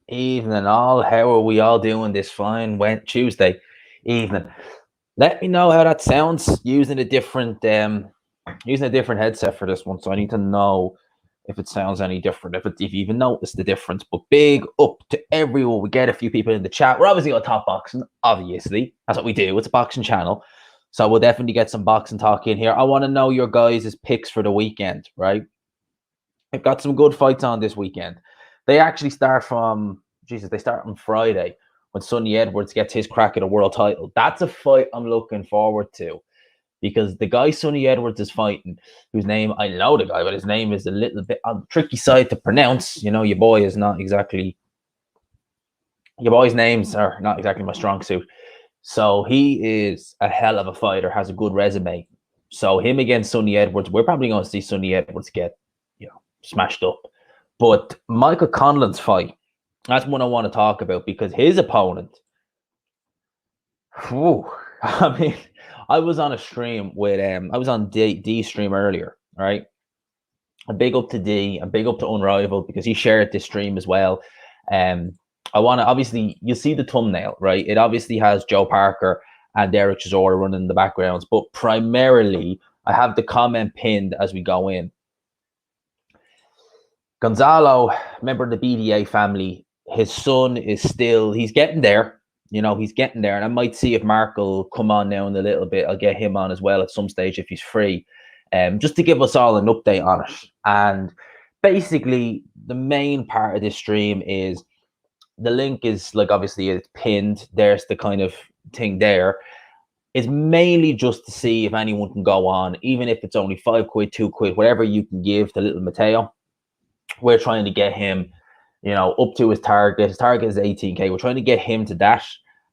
Evening all. How are we all doing this fine Tuesday evening? Let me know how that sounds using a different headset for this one. So I need to know if it sounds any different, if you even notice the difference. But big up to everyone. We get a few people in the chat. We're obviously on top boxing, obviously. That's what we do. It's a boxing channel. So we'll definitely get some boxing talk in here. I want to know your guys' picks for the weekend, right? I've got some good fights on this weekend. They actually start they start on Friday when Sonny Edwards gets his crack at a world title. That's a fight I'm looking forward to because the guy Sonny Edwards is fighting, whose name, I know the guy, but his name is a little bit on the tricky side to pronounce. You know, your boy's names are not exactly my strong suit. So he is a hell of a fighter, has a good resume. So him against Sonny Edwards, we're probably going to see Sonny Edwards get, smashed up. But Michael Conlan's fight, that's one I want to talk about because his opponent, I mean, I was on a stream with I was on D stream earlier, right? A big up to D, a big up to Unrivaled because he shared this stream as well. I want to obviously you'll see the thumbnail, right? It obviously has Joe Parker and Derek Chisora running in the backgrounds, but primarily I have the comment pinned as we go in. Gonzalo, member of the BDA family, his son is he's getting there. He's getting there. And I might see if Mark will come on now in a little bit. I'll get him on as well at some stage if he's free, just to give us all an update on it. And basically, the main part of this stream is the link is obviously it's pinned. There's the kind of thing there. It's mainly just to see if anyone can go on, even if it's only £5, £2, whatever you can give to little Mateo. We're trying to get him, up to his target. His target is 18K. We're trying to get him to that.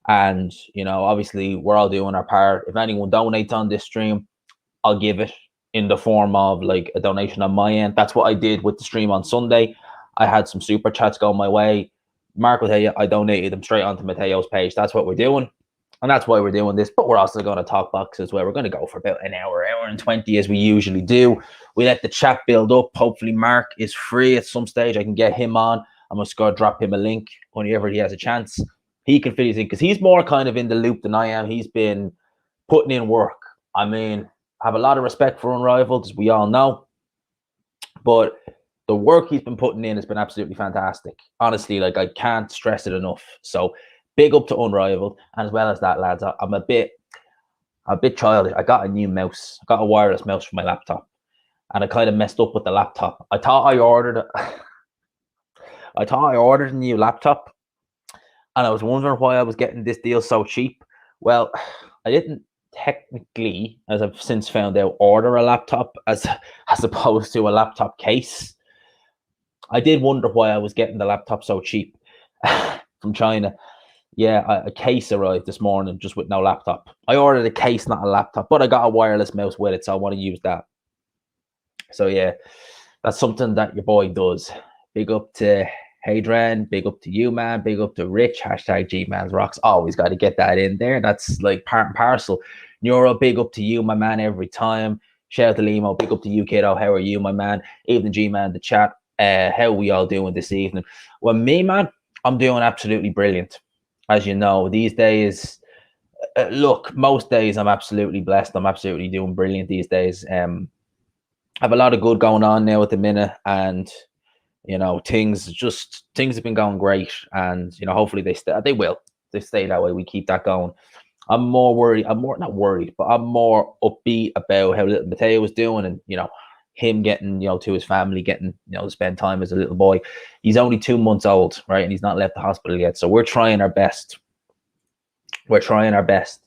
And, obviously we're all doing our part. If anyone donates on this stream, I'll give it in the form of a donation on my end. That's what I did with the stream on Sunday. I had some super chats going my way. Mark will tell you I donated them straight onto Mateo's page. That's what we're doing. And that's why we're doing this. But we're also going to talk boxes where we're going to go for about an hour and 20 as we usually do. We let the chat build up. Hopefully Mark is free at some stage. I can get him on. I'm just going to drop him a link whenever he has a chance. He can fit his in because he's more kind of in the loop than I am. He's been putting in work. I mean, I have a lot of respect for Unrivaled, as we all know. But the work he's been putting in has been absolutely fantastic. Honestly, I can't stress it enough. So big up to Unrivaled. And as well as that, lads, I'm a bit childish. I got a new mouse. I got a wireless mouse for my laptop. And I kind of messed up with the laptop. I thought I ordered a new laptop. And I was wondering why I was getting this deal so cheap. Well, I didn't technically, as I've since found out, order a laptop as opposed to a laptop case. I did wonder why I was getting the laptop so cheap from China. Yeah, a case arrived this morning just with no laptop. I ordered a case, not a laptop, but I got a wireless mouse with it, so I want to use that. So yeah, that's something that your boy does. Big up to Hadrian, big up to you, man. Big up to Rich, hashtag G-Man's Rocks. Always got to get that in there. That's part and parcel. Neuro, big up to you, my man, every time. Shout out to Limo, big up to you, kiddo. How are you, my man? Evening, G-Man, the chat. How are we all doing this evening? Well, me, man, I'm doing absolutely brilliant. As you know, these days, look, most days I'm absolutely blessed. I'm absolutely doing brilliant these days. I have a lot of good going on now at the minute, and things have been going great, and hopefully they stay that way. We keep that going. I'm not worried, but I'm more upbeat about how little Mateo was doing, and him getting to his family, getting to spend time as a little boy. He's only 2 months old, right, and he's not left the hospital yet. So we're trying our best. We're trying our best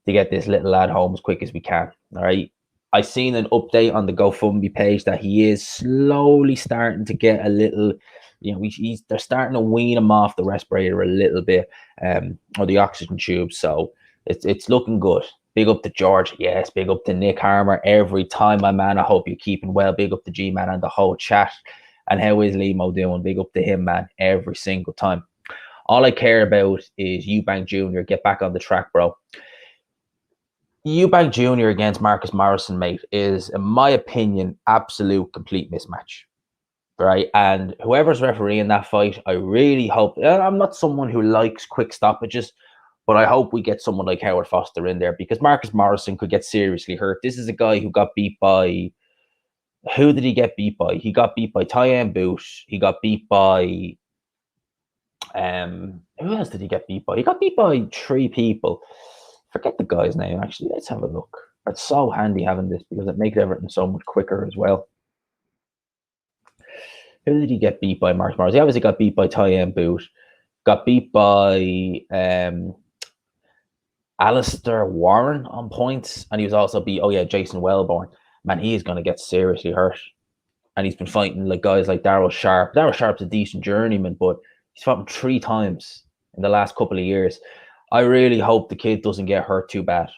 to get this little lad home as quick as we can. All right. I seen an update on the GoFundMe page that he is slowly starting to get a little, they're starting to wean him off the respirator a little bit, or the oxygen tube. So it's looking good. Big up to George. Yes, big up to Nick Harmer every time, my man. I hope you're keeping well. Big up to G-Man and the whole chat. And how is Limo doing? Big up to him, man, every single time. All I care about is Eubank Jr. Get back on the track, bro. Eubank Jr. against Marcus Morrison, mate, is, in my opinion, absolute complete mismatch. right? And whoever's refereeing that fight, I really hope. I'm not someone who likes quick stoppages, but I hope we get someone like Howard Foster in there because Marcus Morrison could get seriously hurt. This is a guy who got beat by. Who did he get beat by? He got beat by Tyen Boot. He got beat by. Who else did he get beat by? He got beat by 3 people. Forget the guy's name. Actually, let's have a look. It's so handy having this because it makes everything so much quicker as well. Who did he get beat by? Mark Morris. He obviously got beat by Tyen Boot. Got beat by Alistair Warren on points, and he was also beat. Oh yeah, Jason Wellborn. Man, he is going to get seriously hurt, and he's been fighting like guys like Daryl Sharp. Daryl Sharp's a decent journeyman, but he's fought him 3 times in the last couple of years. I really hope the kid doesn't get hurt too bad.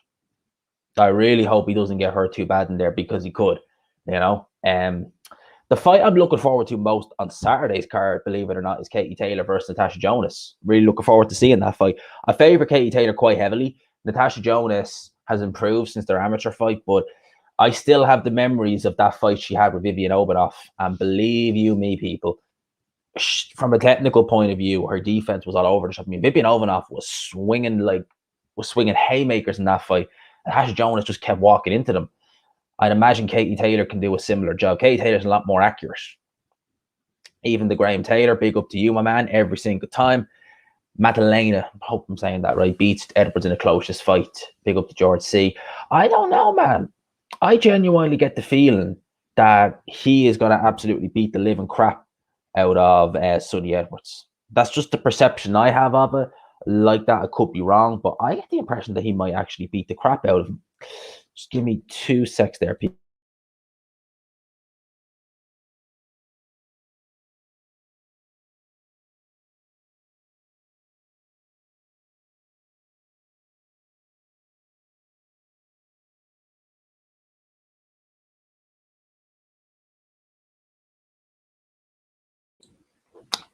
I really hope he doesn't get hurt too bad in there because he could, you know. The fight I'm looking forward to most on Saturday's card, believe it or not, is Katie Taylor versus Natasha Jonas. Really looking forward to seeing that fight. I favour Katie Taylor quite heavily. Natasha Jonas has improved since their amateur fight, but I still have the memories of that fight she had with Vivian Obanoff. And believe you me, people, from a technical point of view, her defense was all over the shop. I mean, Vivian Obanoff was swinging haymakers in that fight. Natasha Jonas just kept walking into them. I'd imagine Katie Taylor can do a similar job. Katie Taylor's a lot more accurate. Even the Graham Taylor, big up to you, my man, every single time. Maddalena, I hope I'm saying that right, beats Edwards in the closest fight. Big up to George C. I don't know, man. I genuinely get the feeling that he is going to absolutely beat the living crap out of Sonny Edwards. That's just the perception I have of it. Like that, I could be wrong, but I get the impression that he might actually beat the crap out of him. Just give me 2 secs there, people.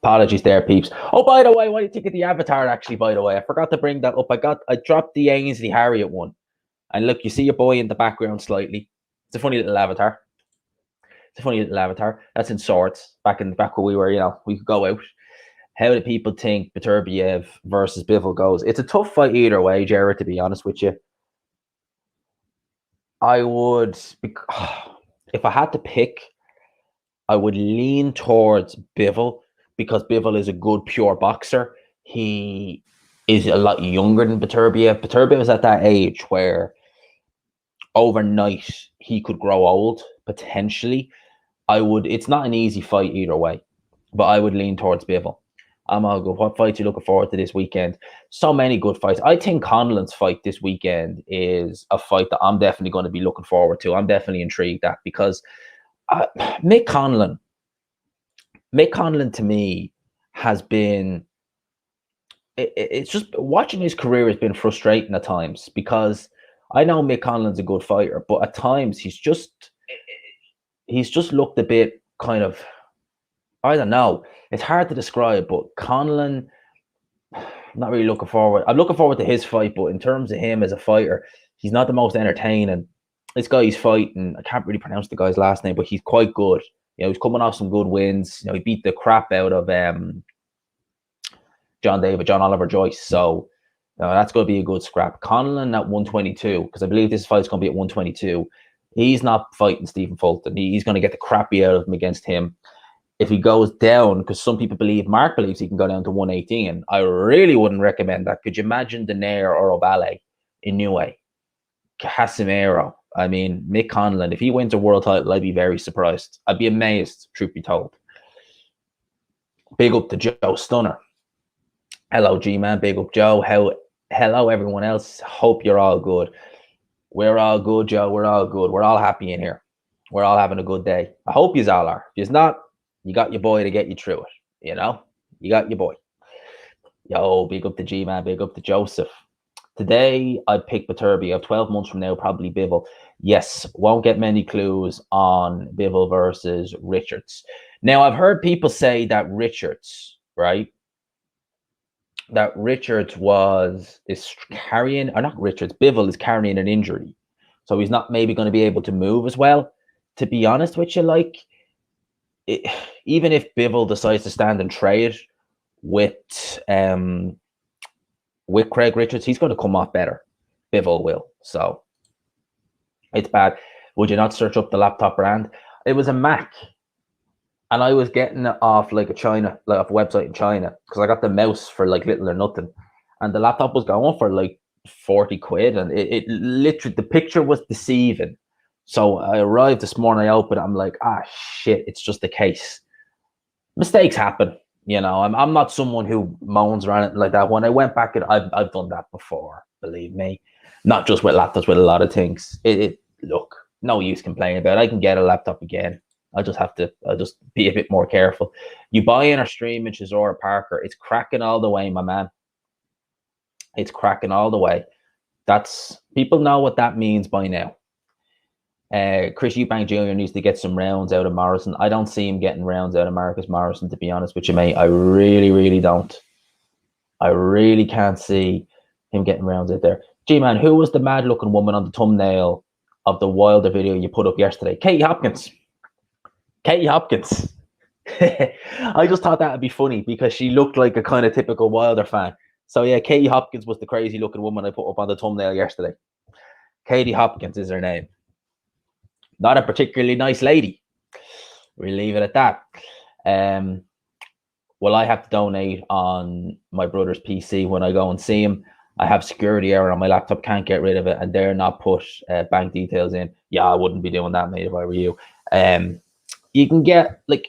Apologies there, peeps. Oh, by the way, what do you think of the avatar? Actually, by the way, I forgot to bring that up. I dropped the Ainsley Harriet one, and look, you see your boy in the background slightly. It's a funny little avatar. That's in Swords. Back where we were, we could go out. How do people think Beterbiev versus Bivol goes? It's a tough fight either way, Jared, to be honest with you. I would, if I had to pick, I would lean towards Bivol because Bivol is a good pure boxer. He is a lot younger than Beterbiev. Beterbiev is at that age where overnight he could grow old, potentially. It's not an easy fight either way, but I would lean towards Bivol. I'm all good. What fights are you looking forward to this weekend? So many good fights. I think Conlon's fight this weekend is a fight that I'm definitely going to be looking forward to. I'm definitely intrigued at because Mick Conlon to me has been, it's just watching his career has been frustrating at times because I know Mick Conlon's a good fighter, but at times he's just looked a bit kind of, I don't know. It's hard to describe, but Conlon, I'm not really looking forward. I'm looking forward to his fight, but in terms of him as a fighter, he's not the most entertaining. This guy he's fighting, I can't really pronounce the guy's last name, but he's quite good. He's coming off some good wins. He beat the crap out of John Oliver Joyce. So that's going to be a good scrap. Conlon at 122, because I believe this fight's going to be at 122. He's not fighting Stephen Fulton. He's going to get the crappy out of him against him. If he goes down, because some people Mark believes he can go down to 118, I really wouldn't recommend that. Could you imagine Daenerys or Obale in Inoue, Casimiro? I mean, Mick Conlon, if he wins a world title, I'd be very surprised. I'd be amazed, truth be told. Big up to Joe Stunner. Hello, G-Man. Big up, Joe. Hello, everyone else. Hope you're all good. We're all good, Joe. We're all good. We're all happy in here. We're all having a good day. I hope you all are. If you're not, you got your boy to get you through it. You got your boy. Yo, big up to G-Man. Big up to Joseph. Today, I'd pick Beterbiev. 12 months from now, probably Bivol. Yes, won't get many clues on Bivol versus Richards. Now, I've heard people say that Richards, right? That Richards is carrying, or not Richards, Bivol is carrying an injury. So he's not maybe going to be able to move as well. To be honest with you, even if Bivol decides to stand and trade with Craig Richards, he's going to come off better. Bivol will. So it's bad. Would you not search up the laptop brand? It was a Mac, and I was getting it off like a website in China, because I got the mouse for like little or nothing, and the laptop was going for like 40 quid, and it literally, the picture was deceiving. So I arrived this morning, I opened it, I'm like, shit, it's just a case. Mistakes happen. You know, I'm not someone who moans or anything like that. When I went back, I've done that before, believe me. Not just with laptops, with a lot of things. Look, no use complaining about it. I can get a laptop again. I'll just be a bit more careful. You buy in or stream in Chisora Parker, it's cracking all the way, my man. It's cracking all the way. People know what that means by now. Chris Eubank Jr. needs to get some rounds out of Morrison. I don't see him getting rounds out of Marcus Morrison, to be honest with you, mate. I really, really don't. I really can't see him getting rounds out there. G-Man, who was the mad-looking woman on the thumbnail of the Wilder video you put up yesterday? Katie Hopkins. Katie Hopkins. I just thought that would be funny because she looked like a kind of typical Wilder fan. So yeah, Katie Hopkins was the crazy-looking woman I put up on the thumbnail yesterday. Katie Hopkins is her name. Not a particularly nice lady. We'll leave it at that. Well, I have to donate on my brother's PC when I go and see him. I have security error on my laptop, can't get rid of it, and they're not put bank details in. Yeah, I wouldn't be doing that, mate, if I were you. You can get, like,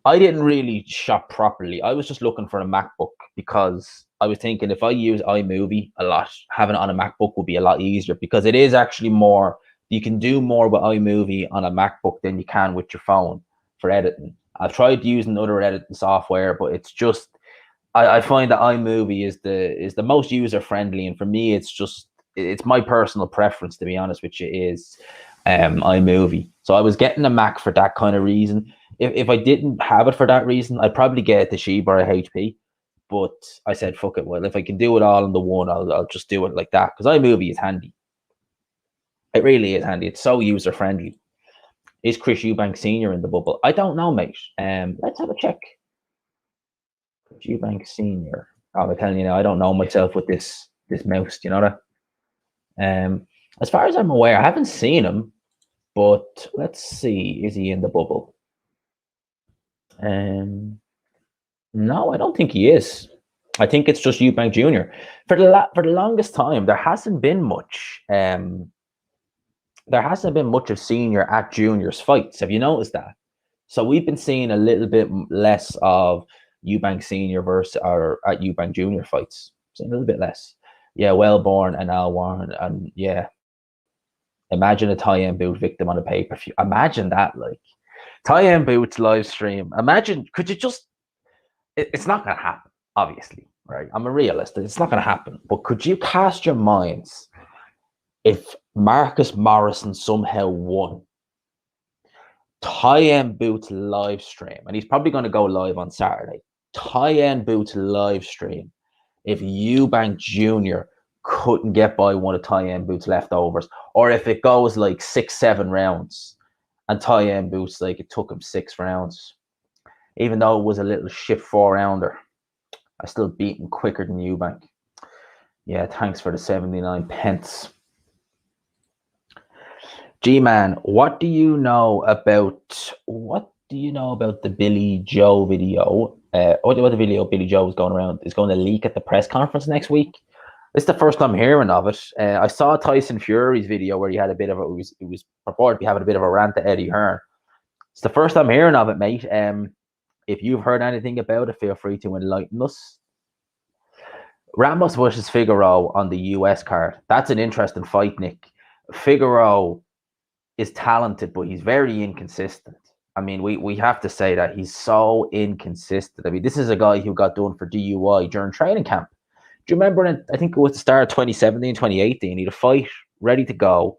I didn't really shop properly. I was just looking for a MacBook because I was thinking if I use iMovie a lot, having it on a MacBook would be a lot easier, because it is actually more, you can do more with iMovie on a MacBook than you can with your phone for editing. I've tried using other editing software, but it's just, I find that iMovie is the most user friendly, and for me, it's my personal preference, to be honest with you, is iMovie. So I was getting a Mac for that kind of reason. If I didn't have it for that reason, I'd probably get a Toshiba or a HP. But I said, fuck it. Well, if I can do it all in the one, I'll just do it like that, because iMovie is handy. It really is handy. It's so user friendly. Is Chris Eubank Senior in the bubble? I don't know, mate. Let's have a check. Chris Eubank Senior. I'm telling you now, I don't know myself with this mouse. Do you know that? As far as I'm aware, I haven't seen him, but let's see. Is he in the bubble? No, I don't think he is. I think it's just Eubank Jr. For the longest time, there hasn't been much. There hasn't been much of senior at juniors fights. Have you noticed that? So we've been seeing a little bit less of Eubank Senior versus or at Eubank Junior fights. So a little bit less. Yeah, Wellborn and Al Warren, and yeah. Imagine a tie-in boot victim on a pay-per-view. Imagine that, like tie-in boots live stream. Imagine, could you just? It's not gonna happen, obviously, right? I'm a realist. It's not gonna happen. But could you cast your minds if Marcus Morrison somehow won? Tie-in boots live stream, and he's probably going to go live on Saturday. Tie-in boots live stream. If Eubank Jr. couldn't get by one of tie-in boots leftovers, or if it goes like 6-7 rounds, and tie-in boots, like, it took him 6 rounds, even though it was a little shit 4-rounder, I still beat him quicker than Eubank. Yeah, thanks for the 79 pence. G-Man, what do you know about the Billy Joe video? What the video Billy Joe was going around is going to leak at the press conference next week. It's the first time hearing of it. I saw Tyson Fury's video where he had a bit of it was purported to be having a bit of a rant at Eddie Hearn. It's the first time hearing of it, mate. If you've heard anything about it, feel free to enlighten us. Ramos versus Figueroa on the US card. That's an interesting fight, Nick. Figueroa is talented, but he's very inconsistent. I mean, we have to say that he's so inconsistent. I mean, this is a guy who got done for DUI during training camp. Do you remember, I think it was the start of 2017, 2018, he had a fight ready to go,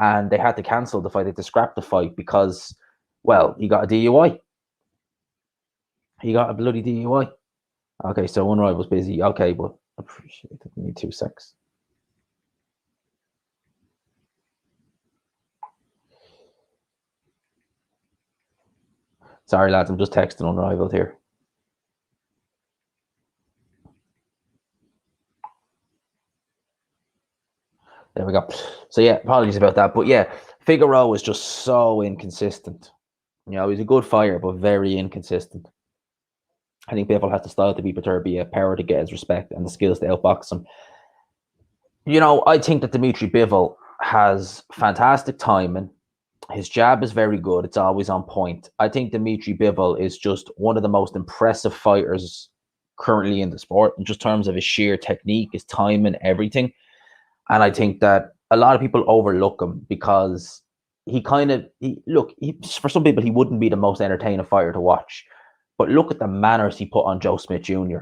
and they had to cancel the fight. They had to scrap the fight because, well, he got a DUI. He got a bloody DUI. Okay, so one ride was busy. Okay, but I appreciate it. Give me 2 seconds. Sorry, lads, I'm just texting Unrivaled here. There we go. So yeah, apologies about that. But yeah, Figueroa was just so inconsistent. He's a good fighter, but very inconsistent. I think Bivol has the style to be perturbed, a power to get his respect, and the skills to outbox him. I think that Dimitri Bivol has fantastic timing. His jab is very good. It's always on point. I think Dimitri Bivol is just one of the most impressive fighters currently in the sport, in just terms of his sheer technique, his timing, everything. And I think that a lot of people overlook him because for some people, he wouldn't be the most entertaining fighter to watch. But look at the manners he put on Joe Smith Jr.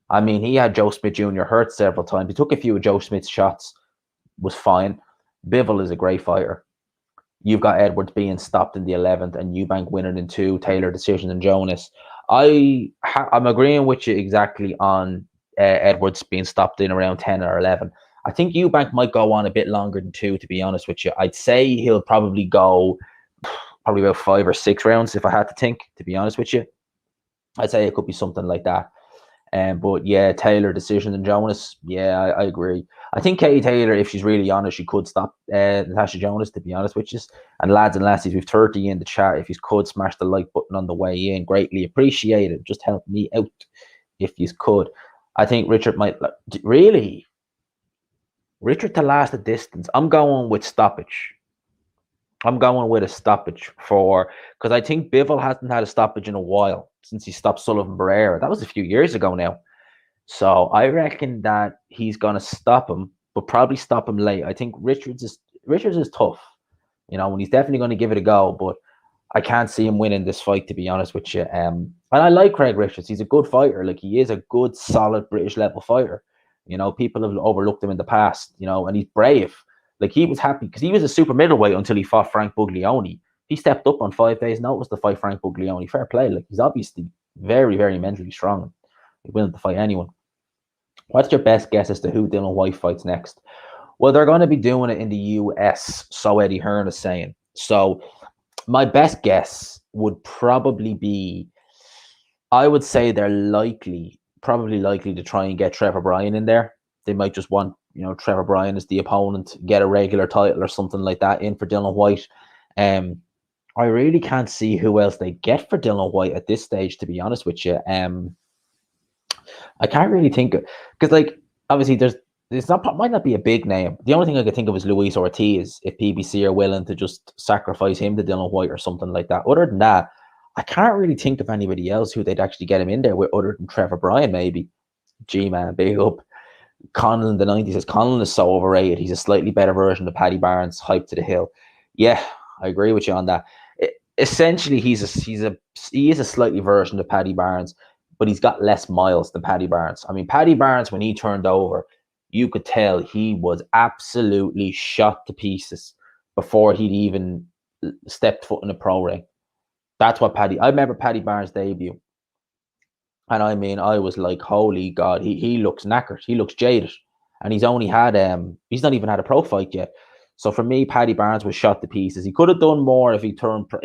I mean, he had Joe Smith Jr. hurt several times. He took a few of Joe Smith's shots, was fine. Bivol is a great fighter. You've got Edwards being stopped in the 11th and Eubank winning in 2, Taylor decision and Jonas. I'm agreeing with you exactly on Edwards being stopped in around 10 or 11. I think Eubank might go on a bit longer than 2, to be honest with you. I'd say he'll probably go about 5 or 6 rounds if I had to think, to be honest with you. I'd say it could be something like that. But yeah, Taylor decision and Jonas. Yeah, I agree. I think Katie Taylor, if she's really honest, she could stop Natasha Jonas, to be honest with you. And lads and lassies, we've 30 in the chat. If you could smash the like button on the way in, greatly appreciated. Just help me out if you could. I think Richard might really. Richard to last a distance. I'm going with stoppage. I'm going with a stoppage because I think Bivol hasn't had a stoppage in a while since he stopped Sullivan Barrera. That was a few years ago now. So I reckon that he's going to stop him, but probably stop him late. I think Richards is tough, and he's definitely going to give it a go, but I can't see him winning this fight, to be honest with you. And I like Craig Richards. He's a good fighter. Like, he is a good, solid British level fighter. People have overlooked him in the past, and he's brave. Like, he was happy because he was a super middleweight until he fought Frank Buglioni. He stepped up on 5 days' notice to fight Frank Buglioni. Fair play. Like, he's obviously very, very mentally strong. He's willing to fight anyone. What's your best guess as to who Dylan White fights next? Well, they're going to be doing it in the US, so Eddie Hearn is saying. So my best guess would probably be, I would say they're probably likely to try and get Trevor Bryan in there. They might just want, Trevor Bryan as the opponent, get a regular title or something like that in for Dylan White. I really can't see who else they get for Dylan White at this stage, to be honest with you. I can't really think of, because, like, obviously might not be a big name. The only thing I could think of is Luis Ortiz, if PBC are willing to just sacrifice him to Dylan White or something like that. Other than that, I can't really think of anybody else who they'd actually get him in there with, other than Trevor Bryan, maybe. G-man, big up. Conlon, the 90s, says Conlon is so overrated. He's a slightly better version of Paddy Barnes, hyped to the hill. Yeah, I agree with you on that. Essentially, he is a slightly version of Paddy Barnes, but he's got less miles than Paddy Barnes. I mean, Paddy Barnes, when he turned over, you could tell he was absolutely shot to pieces before he'd even stepped foot in a pro ring. That's what I remember Paddy Barnes' debut. And I mean, I was like, holy God, he looks knackered. He looks jaded. And he's not even had a pro fight yet. So for me, Paddy Barnes was shot to pieces. He could have done more if he turned pro.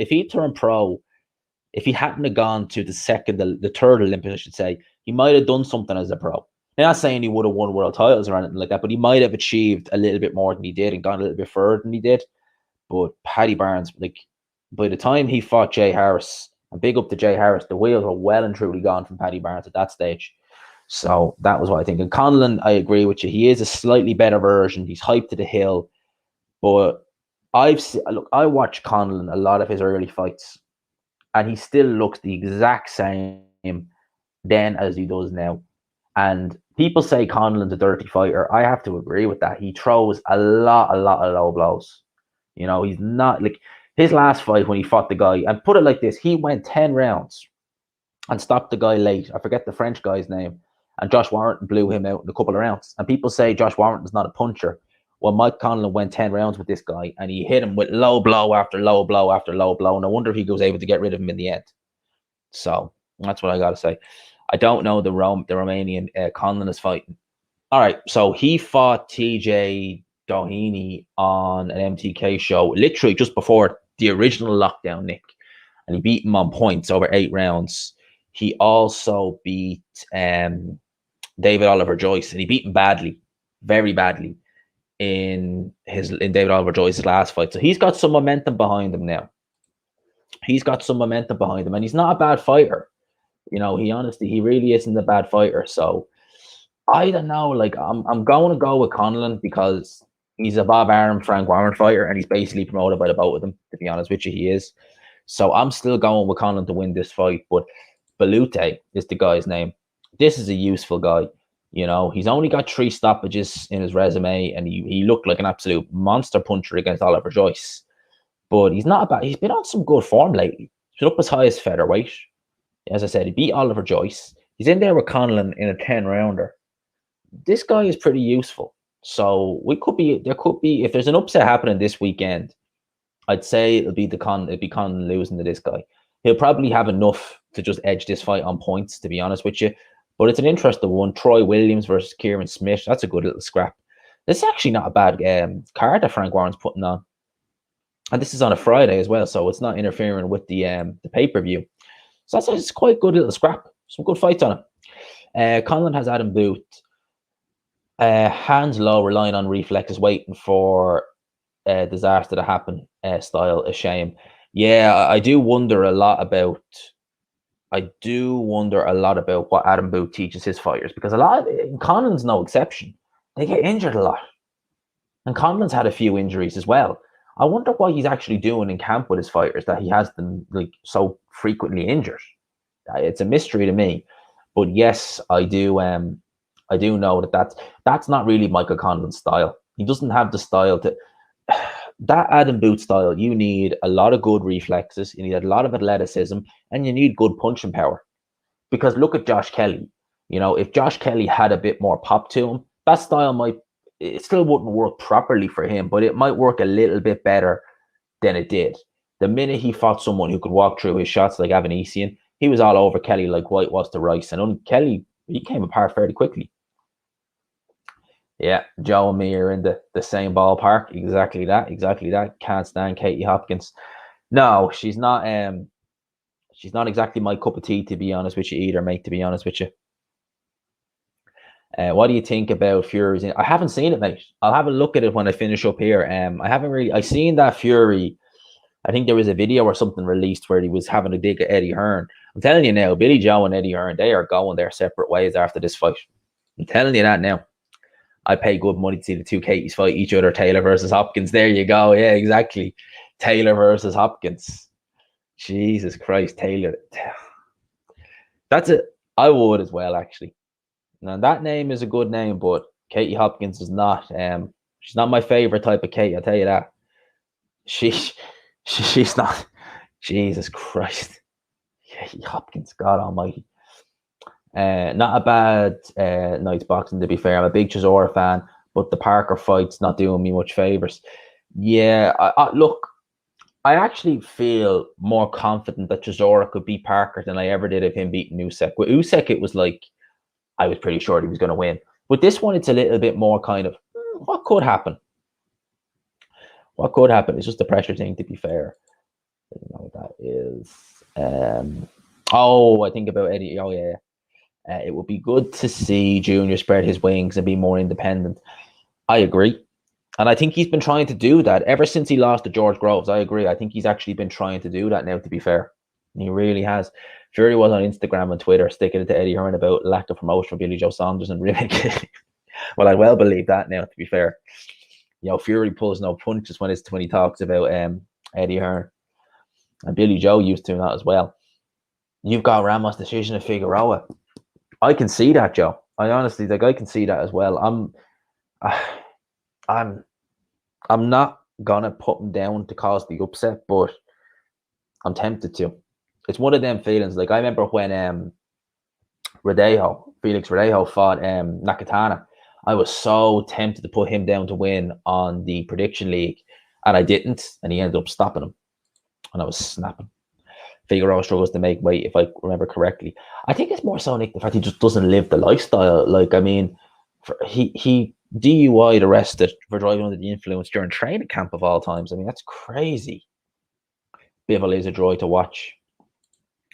If he hadn't have gone to the third Olympics, I should say, he might have done something as a pro. I'm not saying he would have won world titles or anything like that, but he might have achieved a little bit more than he did and gone a little bit further than he did. But Paddy Barnes, like, by the time he fought Jay Harris, and big up to Jay Harris, the wheels were well and truly gone from Paddy Barnes at that stage. So that was what I think. And Conlon, I agree with you. He is a slightly better version. He's hyped to the hill. But I watched Conlon a lot of his early fights, and he still looks the exact same then as he does now. And people say Conlon's a dirty fighter. I have to agree with that. He throws a lot of low blows. He's not like his last fight when he fought the guy, and put it like this, he went 10 rounds and stopped the guy late. I forget the French guy's name. And Josh Warrington blew him out in a couple of rounds. And people say Josh Warrington's not a puncher. Well, Mike Conlon went 10 rounds with this guy, and he hit him with low blow after low blow after low blow. No wonder he was able to get rid of him in the end. So that's what I got to say. I don't know the Romanian Conlon is fighting. All right, so he fought TJ Doheny on an MTK show, literally just before the original lockdown, Nick. and he beat him on points over 8 rounds. He also beat David Oliver Joyce, and he beat him badly, very badly, in David Oliver Joyce's last fight. So he's got some momentum behind him now. He's got some momentum behind him, and he's not a bad fighter. He really isn't a bad fighter. So I don't know. Like I'm going to go with Conlon because he's a Bob Arum, Frank Warren fighter, and he's basically promoted by the both of them. To be honest with you, he is. So I'm still going with Conlon to win this fight. But Balute is the guy's name. This is a useful guy. He's only got 3 stoppages in his resume, and he looked like an absolute monster puncher against Oliver Joyce. But he's not bad. He's been on some good form lately. He's up as high as featherweight. As I said, he beat Oliver Joyce. He's in there with Conlon in a 10-rounder. This guy is pretty useful. So there could be, if there's an upset happening this weekend, I'd say it'd be Conlon losing to this guy. He'll probably have enough to just edge this fight on points, to be honest with you. But it's an interesting one. Troy Williams versus Kieran Smith. That's a good little scrap. This is actually not a bad card that Frank Warren's putting on. And this is on a Friday as well, so it's not interfering with the pay-per-view. So it's quite a good little scrap. Some good fights on it. Conlon has Adam Booth. Hands low, relying on reflexes, waiting for disaster to happen style. A shame. Yeah, I do wonder a lot about what Adam Booth teaches his fighters, because Conlon's no exception. They get injured a lot, and Conlon's had a few injuries as well. I wonder what he's actually doing in camp with his fighters that he has them so frequently injured. It's a mystery to me. But yes, I do know that's not really Michael Conlon's style. He doesn't have the style that Adam Booth style. You need a lot of good reflexes, you need a lot of athleticism, and you need good punching power. Because look at Josh Kelly. If Josh Kelly had a bit more pop to him, that style it still wouldn't work properly for him, but it might work a little bit better than it did. The minute he fought someone who could walk through his shots like Avanesian, he was all over Kelly like white was to rice, and Kelly, he came apart fairly quickly. Yeah, Joe and me are in the same ballpark. Exactly that. Can't stand Katie Hopkins. No, she's not exactly my cup of tea, to be honest with you either, mate, to be honest with you. What do you think about Fury's? I haven't seen it, mate. I'll have a look at it when I finish up here. I seen that Fury. I think there was a video or something released where he was having a dig at Eddie Hearn. I'm telling you now, Billy Joe and Eddie Hearn, they are going their separate ways after this fight. I'm telling you that now. I pay good money to see the two Katies fight each other. Taylor versus Hopkins. There you go. Yeah, exactly. Taylor versus Hopkins. Jesus Christ, Taylor. That's it. I would as well, actually. Now that name is a good name, but Katie Hopkins is not. She's not my favorite type of Katie. I'll tell you that. She's not. Jesus Christ. Katie Hopkins, God Almighty. Not a bad night's boxing, to be fair. I'm a big Chisora fan, but the Parker fight's not doing me much favors. Yeah, look, I actually feel more confident that Chisora could beat Parker than I ever did of him beating Usyk. With Usyk, it was like I was pretty sure he was going to win. With this one, it's a little bit more kind of what could happen. What could happen? It's just a pressure thing, to be fair. I don't know what that is. I think about Eddie. Oh yeah. It would be good to see Junior spread his wings and be more independent. I agree. And I think he's been trying to do that ever since he lost to George Groves. I agree. I think he's actually been trying to do that now, to be fair. And he really has. Fury was on Instagram and Twitter sticking it to Eddie Hearn about lack of promotion for Billy Joe Saunders and really. Well, I well believe that now, to be fair. Fury pulls no punches when he talks about Eddie Hearn. And Billy Joe used to that as well. You've got Ramos' decision of Figueroa. I can see that, Joe. I honestly I can see that as well. I'm not gonna put him down to cause the upset, but I'm tempted to. It's one of them feelings. Like I remember when Felix Rodejo fought Nakatana. I was so tempted to put him down to win on the prediction league, and I didn't, and he ended up stopping him, and I was snapping. Figueroa struggles to make weight, if I remember correctly. I think it's more so, Nick, the fact he just doesn't live the lifestyle. Like, I mean, he DUI'd arrested for driving under the influence during training camp of all times. I mean, that's crazy. Bivol is a joy to watch.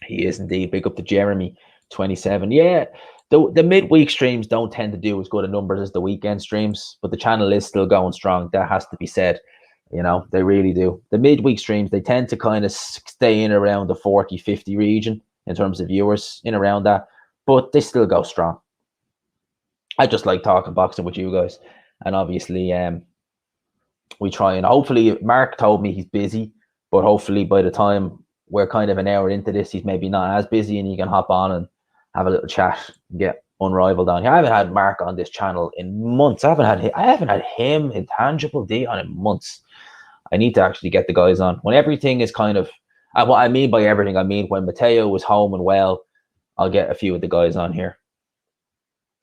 He is indeed. Big up to Jeremy, 27. Yeah, the midweek streams don't tend to do as good a numbers as the weekend streams, but the channel is still going strong. That has to be said. They really do. The midweek streams, they tend to kind of stay in around the 40, 50 region in terms of viewers, in around that, but they still go strong. I just like talking boxing with you guys. And obviously, we try, and hopefully, Mark told me he's busy, but hopefully by the time we're kind of an hour into this, he's maybe not as busy and you can hop on and have a little chat and get unrivaled on here. I haven't had Mark on this channel in months. I haven't had him, Intangible D, on in months. I need to actually get the guys on when everything is kind of, what I mean by everything, I mean when Mateo was home and well, I'll get a few of the guys on here.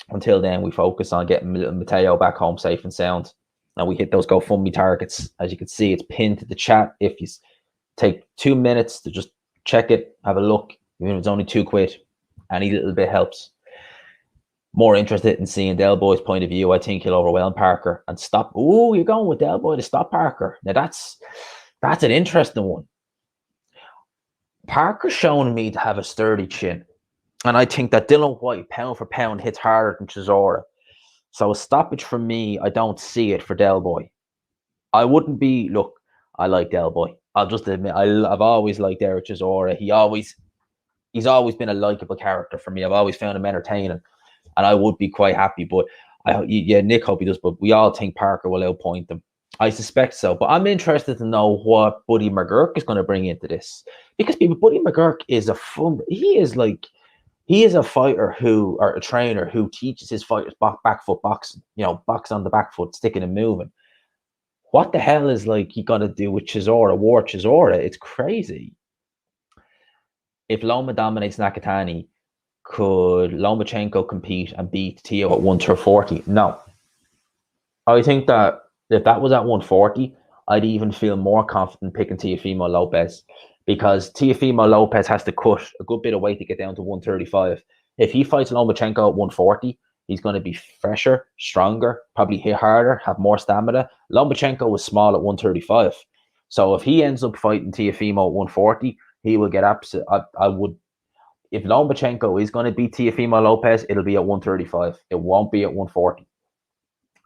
Until then, we focus on getting Mateo back home safe and sound. And we hit those GoFundMe targets. As you can see, it's pinned to the chat. If you take 2 minutes to just check it, have a look, even if it's only £2, any little bit helps. More interested in seeing Del Boy's point of view. I think he'll overwhelm Parker and stop. Oh, you're going with Del Boy to stop Parker. Now that's an interesting one. Parker's shown me to have a sturdy chin. And I think that Dylan White, pound for pound, hits harder than Chisora. So a stoppage from me, I don't see it for Del Boy. I wouldn't be, look, I like Del Boy. I'll just admit, I've always liked Eric Chisora. He's always been a likable character for me. I've always found him entertaining, and I would be quite happy. But Nick hope he does. But we all think Parker will outpoint them. I suspect so. But I'm interested to know what Buddy McGurk is going to bring into this, because Buddy McGurk is he is a fighter or a trainer who teaches his fighters back foot boxing, box on the back foot, sticking and moving. What the hell is he gonna do with War Chisora? It's crazy. If Loma dominates Nakatani, could Lomachenko compete and beat Tio at 140? No. I think that if that was at 140, I'd even feel more confident picking Teofimo Lopez, because Teofimo Lopez has to cut a good bit of weight to get down to 135. If he fights Lomachenko at 140, he's going to be fresher, stronger, probably hit harder, have more stamina. Lomachenko was small at 135. So if he ends up fighting Teofimo at 140, he will get absolute. If Lomachenko is going to beat Teofimo Lopez, it'll be at 135. It won't be at 140.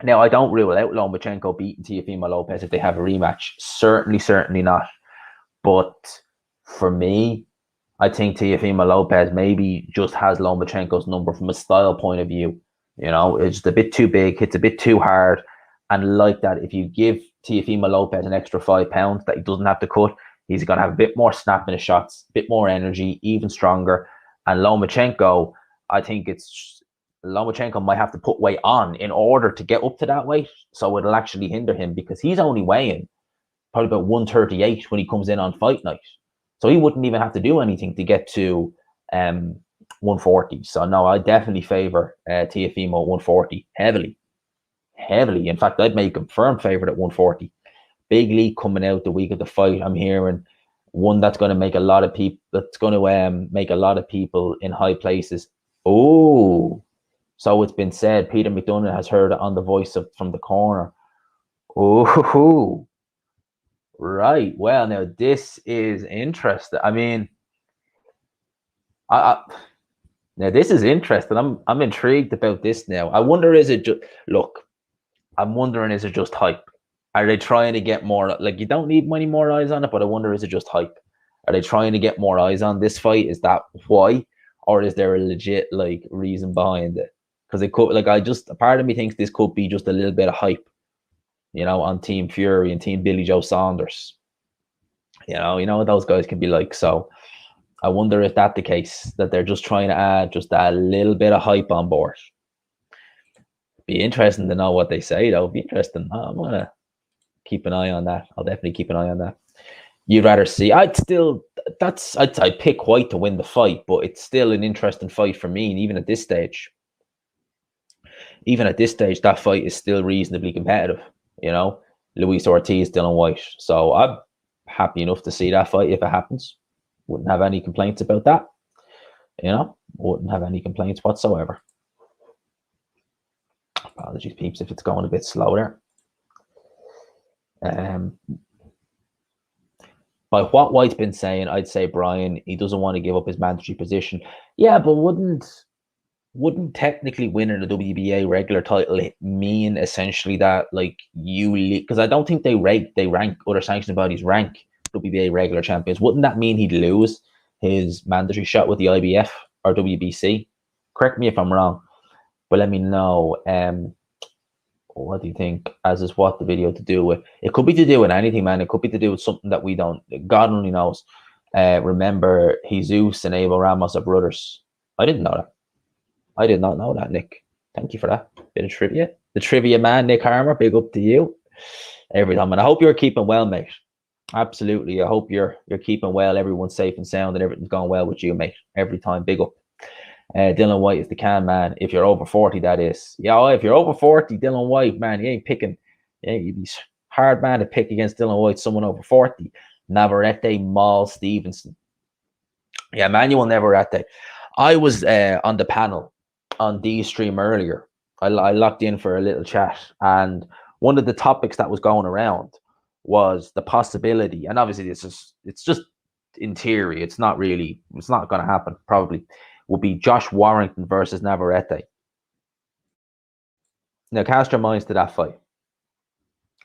Now, I don't rule out Lomachenko beating Teofimo Lopez if they have a rematch. Certainly not. But for me, I think Teofimo Lopez maybe just has Lomachenko's number from a style point of view. It's just a bit too big, hits a bit too hard. And like that, if you give Teofimo Lopez an extra 5 pounds that he doesn't have to cut, he's going to have a bit more snap in his shots, a bit more energy, even stronger. And Lomachenko, I think Lomachenko might have to put weight on in order to get up to that weight. So it'll actually hinder him, because he's only weighing probably about 138 when he comes in on fight night. So he wouldn't even have to do anything to get to 140. So no, I definitely favor Teofimo at 140 heavily. In fact, I'd make him firm favorite at 140. Big league coming out the week of the fight. I'm hearing one that's going to make a lot of people. That's going to make a lot of people in high places. Oh, so it's been said. Peter McDonough has heard it on the voice from the corner. Oh, right. Well, now this is interesting. I mean, now this is interesting. I'm intrigued about this now. I wonder, is it just I'm wondering, is it just hype? Are they trying to get more? You don't need many more eyes on it, but I wonder, is it just hype? Are they trying to get more eyes on this fight? Is that why, or is there a legit reason behind it? Because it could, a part of me thinks this could be just a little bit of hype, on Team Fury and Team Billy Joe Saunders. You know what those guys can be like. So I wonder if that's the case, that they're just trying to add just a little bit of hype on board. Be interesting to know what they say, though. Be interesting. I'm gonna keep an eye on that. I'll definitely keep an eye on that. You'd rather see? I'd pick White to win the fight, but it's still an interesting fight for me. And even at this stage, that fight is still reasonably competitive. Luis Ortiz, Dylan White. So I'm happy enough to see that fight if it happens. Wouldn't have any complaints about that. Wouldn't have any complaints whatsoever. Apologies, peeps, if it's going a bit slow there. By what White's been saying, I'd say Brian, he doesn't want to give up his mandatory position. Yeah, but wouldn't technically winning the WBA regular title mean essentially that like you, because I don't think they rank other sanctioning bodies rank WBA regular champions. Wouldn't that mean he'd lose his mandatory shot with the IBF or WBC? Correct me if I'm wrong, but let me know. What do you think? As is what the video to do with? It could be to do with anything, man. It could be to do with something that we don't. God only knows. Remember, Jesus and Abel Ramos are brothers. I didn't know that. I did not know that, Nick. Thank you for that bit of trivia. The trivia man, Nick Harmer. Big up to you every time, and I hope you're keeping well, mate. Absolutely, I hope you're keeping well. Everyone's safe and sound, and everything's going well with you, mate. Every time, big up. Dylan White is the can man. If you're over 40, that is. Yeah, if you're over 40, Dylan White, man, you ain't picking. Yeah, he's hard man to pick against Dylan White, someone over 40. Navarrete, Maul, Stevenson. Yeah, Manuel Navarrete. I was on the panel on D's stream earlier. I locked in for a little chat, and one of the topics that was going around was the possibility, and obviously it's just in theory, it's not going to happen, probably, will be Josh Warrington versus Navarrete. Now, cast your minds to that fight.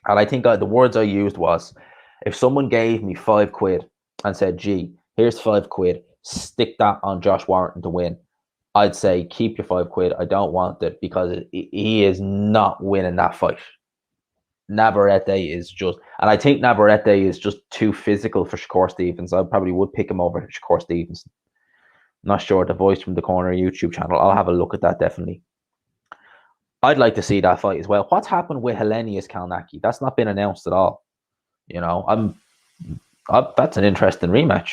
And I think the words I used was, if someone gave me £5 and said, gee, here's £5, stick that on Josh Warrington to win, I'd say, keep your £5. I don't want it, because he is not winning that fight. Navarrete is just, and I think Navarrete is just too physical for Shakur Stevens. I probably would pick him over Shakur Stevens. Not sure. The Voice from the Corner YouTube channel. I'll have a look at that, definitely. I'd like to see that fight as well. What's happened with Helenius Kalnaki? That's not been announced at all. You know, that's an interesting rematch.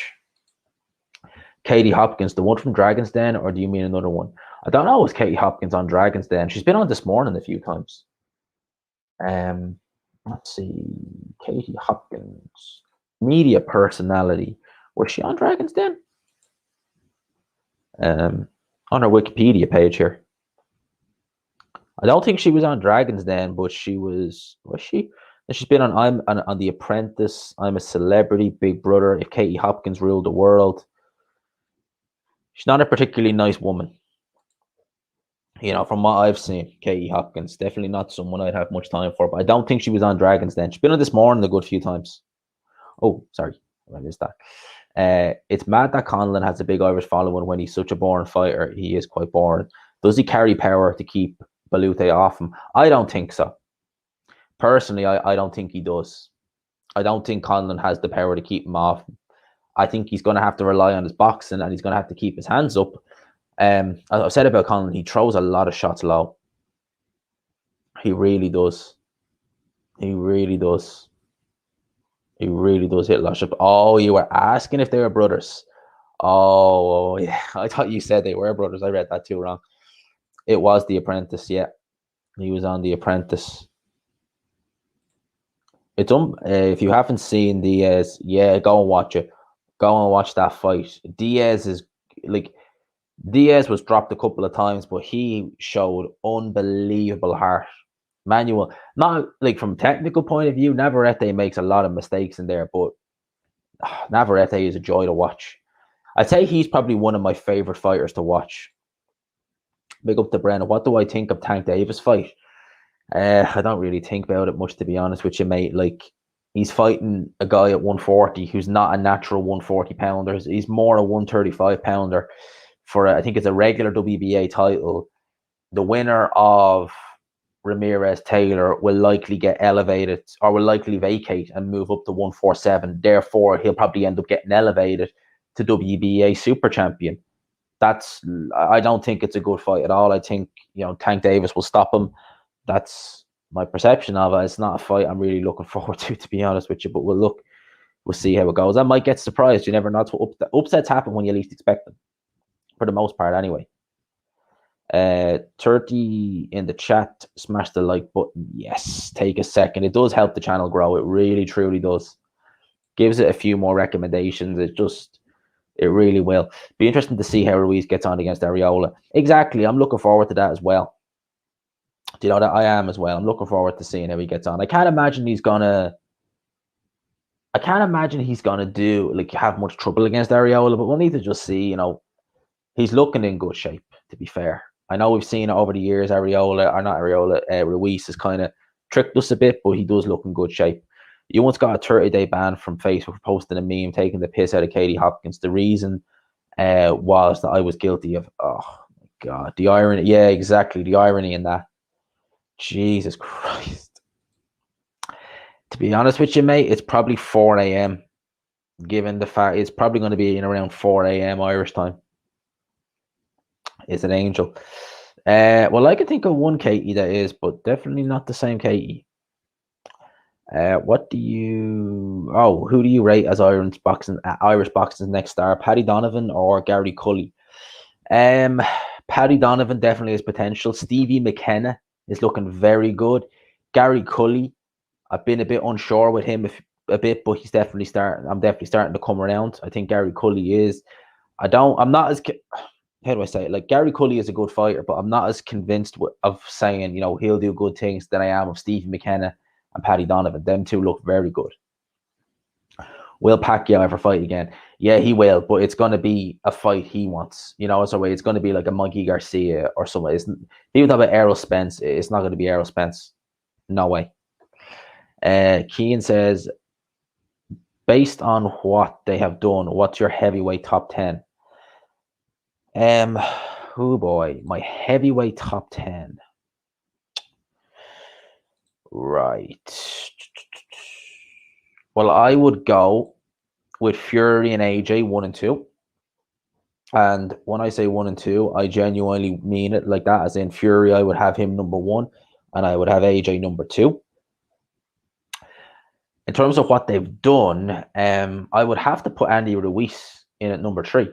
Katie Hopkins, the one from Dragon's Den, or do you mean another one? I don't know. Is Katie Hopkins on Dragon's Den? She's been on this morning a few times. Let's see. Katie Hopkins, media personality. Was she on Dragon's Den? On her Wikipedia page here. I don't think she was on Dragon's Den, but she was she? She's been on The Apprentice, I'm a Celebrity, Big Brother, If Katie Hopkins Ruled the World. She's not a particularly nice woman. You know, from what I've seen, Katie Hopkins, definitely not someone I'd have much time for, but I don't think she was on Dragon's Den. She's been on this morning a good few times. Oh, sorry, I missed that. It's mad that Conlon has a big Irish following when he's such a boring fighter. He is quite boring. Does he carry power to keep Balute off him? I don't think so. Personally, I don't think he does. I don't think Conlon has the power to keep him off. I think he's going to have to rely on his boxing, and he's going to have to keep his hands up. I've said about Conlon, he throws a lot of shots low. He really does. He really does. He really does hit a lot of shots. Oh, you were asking if they were brothers. Oh, yeah. I thought you said they were brothers. I read that too wrong. It was The Apprentice, yeah. He was on The Apprentice. It's if you haven't seen Diaz, yeah, go and watch it. Go and watch that fight. Diaz was dropped a couple of times, but he showed unbelievable heart. Manuel, not like from a technical point of view, Navarrete makes a lot of mistakes in there, but Navarrete is a joy to watch. I'd say he's probably one of my favorite fighters to watch. Big up to Brennan. What do I think of Tank Davis' fight? I don't really think about it much, to be honest with you, mate. Like, he's fighting a guy at 140 who's not a natural 140 pounder. He's more a 135 pounder for, I think it's a regular WBA title. The winner of Ramirez Taylor will likely get elevated, or will likely vacate and move up to 147. Therefore, he'll probably end up getting elevated to WBA super champion. I don't think it's a good fight at all. I think, Tank Davis will stop him. That's my perception of it. It's not a fight I'm really looking forward to be honest with you. But we'll see how it goes. I might get surprised. You never know. Upsets happen when you least expect them, for the most part, anyway. 30 in the chat. Smash the like button. Yes, take a second. It does help the channel grow. It really, truly does. Gives it a few more recommendations. It really will. Be interesting to see how Ruiz gets on against Areola. Exactly. I'm looking forward to that as well. Do you know that? I am as well. I'm looking forward to seeing how he gets on. I can't imagine he's gonna I can't imagine he's gonna have much trouble against Areola, but we'll need to just see. He's looking in good shape. To be fair, I know we've seen it over the years. Ruiz has kind of tricked us a bit, but he does look in good shape. You once got a 30-day ban from Facebook for posting a meme taking the piss out of Katie Hopkins. The reason was that I was guilty of. Oh my god, the irony. Yeah, exactly, the irony in that. Jesus Christ. To be honest with you, mate, it's probably 4 a.m. Given the fact it's probably going to be in around 4 a.m. Irish time. It's an angel. Well, I can think of one Katie that is, but definitely not the same Katie. Who do you rate as Irish boxing's next star? Paddy Donovan or Gary Cully? Paddy Donovan definitely has potential. Stevie McKenna is looking very good. Gary Cully, I've been a bit unsure with him a bit, but he's definitely starting. I'm definitely starting to come around. I think Gary Cully is. I'm not as. How do I say it? Like, Gary Cully is a good fighter, but I'm not as convinced of saying, he'll do good things than I am of Stevie McKenna and Paddy Donovan. Them two look very good. Will Pacquiao ever fight again? Yeah, he will, but it's going to be a fight he wants. It's going to be like a Monkey Garcia or something. People talk about Errol Spence. It's not going to be Errol Spence. No way. Kieran says, based on what they have done, what's your heavyweight top 10? Oh boy, my heavyweight top 10. Right. Well, I would go with Fury and AJ 1 and 2. And when I say 1 and 2, I genuinely mean it like that. As in, Fury, I would have him number 1, and I would have AJ number 2. In terms of what they've done, I would have to put Andy Ruiz in at number 3,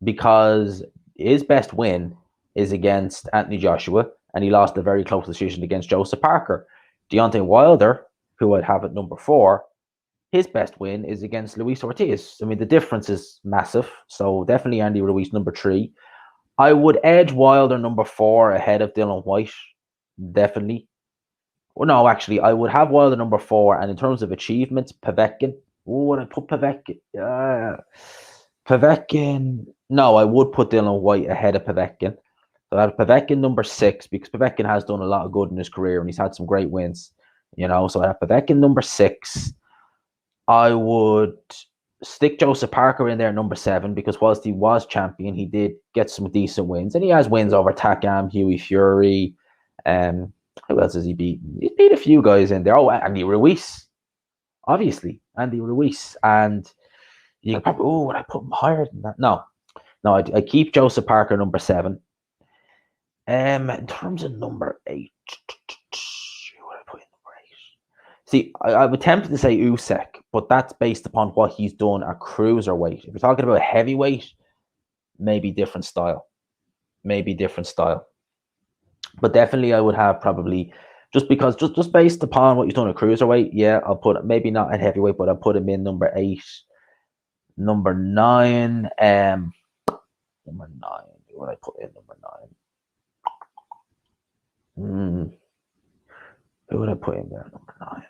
because his best win is against Anthony Joshua, and he lost a very close decision against Joseph Parker. Deontay Wilder, who I'd have at number 4, his best win is against Luis Ortiz. I mean, the difference is massive, so definitely Andy Ruiz number 3. I would edge Wilder number 4 ahead of Dylan White, definitely. Well, no, actually, I would have Wilder number 4, and in terms of achievements, Povetkin. Would I put Povetkin? Povetkin. No, I would put Dylan White ahead of Povetkin. So I have Povetkin number 6, because Povetkin has done a lot of good in his career and he's had some great wins. So I have Povetkin number 6. I would stick Joseph Parker in there number 7, because whilst he was champion, he did get some decent wins, and he has wins over Takam, Hughie Fury. Who else has he beaten? He's beat a few guys in there. Oh, Andy Ruiz, obviously, Andy Ruiz. And you can probably, would I put him higher than that? No, I keep Joseph Parker number 7. In terms of number 8, who would I put in number 8? See, I would tempted to say Usyk, but that's based upon what he's done at cruiserweight. If you're talking about heavyweight, maybe different style. But definitely I would have probably, just because, just based upon what he's done at cruiserweight, yeah, I'll put it, maybe not at heavyweight, but I'll put him in number 8. Number 9, number 9, who would I put in number 9? Who would I put in there, number 9?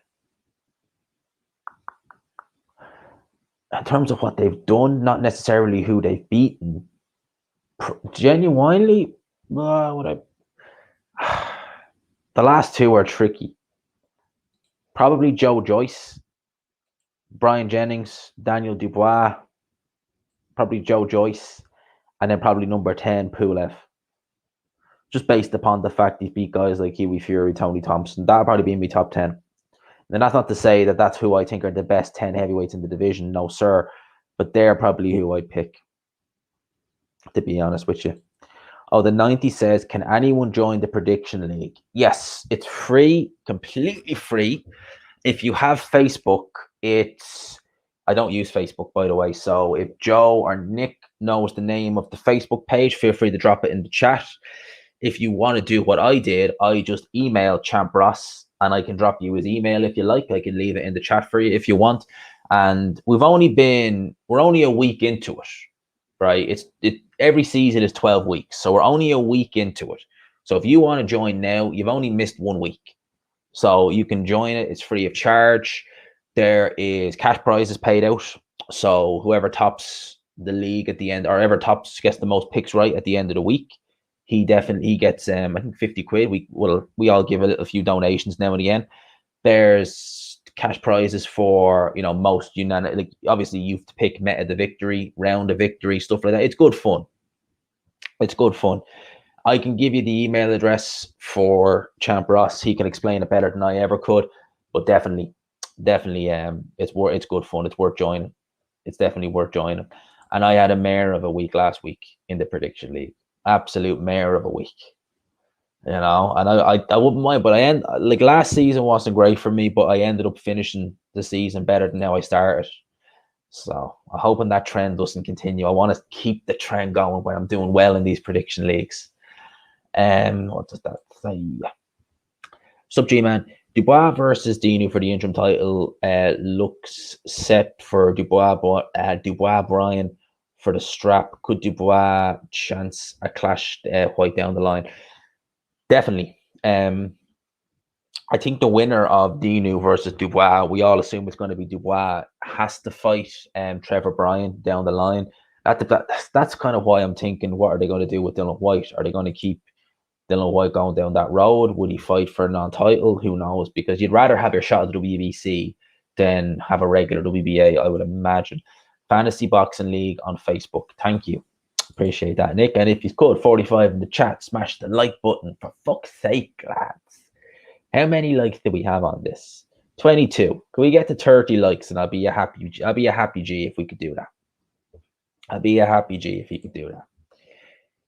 In terms of what they've done, not necessarily who they've beaten. Genuinely, the last 2 are tricky. Probably Joe Joyce, Brian Jennings, Daniel Dubois, probably Joe Joyce, and then probably number 10, Pulev. Just based upon the fact he's beat guys like Hughie Fury, Tony Thompson. That'll probably be in my top 10. And that's not to say that that's who I think are the best 10 heavyweights in the division. No, sir. But they're probably who I pick, to be honest with you. Oh, the 90 says, can anyone join the prediction league? Yes, it's free, completely free. If you have Facebook, I don't use Facebook, by the way. So if Joe or Nick knows the name of the Facebook page, feel free to drop it in the chat. If you want to do what I did, I just email Champ Ross, and I can drop you his email if you like. I can leave it in the chat for you if you want. And we're only a week into it, right? Every season is 12 weeks, so we're only a week into it. So if you want to join now, you've only missed 1 week. So you can join it. It's free of charge. There is cash prizes paid out. So whoever tops the league at the end, or whoever tops gets the most picks right at the end of the week, he gets I think 50 quid. We all give a few donations now and again. There's cash prizes for most unanimous. Like obviously you have to pick meta the victory, round of victory, stuff like that. It's good fun. It's good fun. I can give you the email address for Champ Ross. He can explain it better than I ever could. But definitely, it's good fun. It's worth joining. It's definitely worth joining. And I had a mare of a week last week in the prediction league. Absolute mare of a week. And I wouldn't mind, but last season wasn't great for me, but I ended up finishing the season better than how I started. So I'm hoping that trend doesn't continue. I want to keep the trend going where I'm doing well in these prediction leagues. What does that say? Sub G Man, Dubois versus Dinu for the interim title looks set for Dubois, but Dubois Bryan for the strap. Could Dubois chance a clash quite down the line? Definitely. I think the winner of Dinu versus Dubois, we all assume it's going to be Dubois, has to fight Trevor Bryan down the line. That's kind of why I'm thinking, what are they going to do with Dylan White? Are they going to keep Dylan White going down that road? Would he fight for a non-title? Who knows? Because you'd rather have your shot at the WBC than have a regular WBA, I would imagine. Fantasy Boxing League on Facebook. Thank you. Appreciate that, Nick. And if you could, 45 in the chat, smash the like button. For fuck's sake, lads. How many likes do we have on this? 22. Can we get to 30 likes and I'll be a happy G if we could do that. I'll be a happy G if you could do that.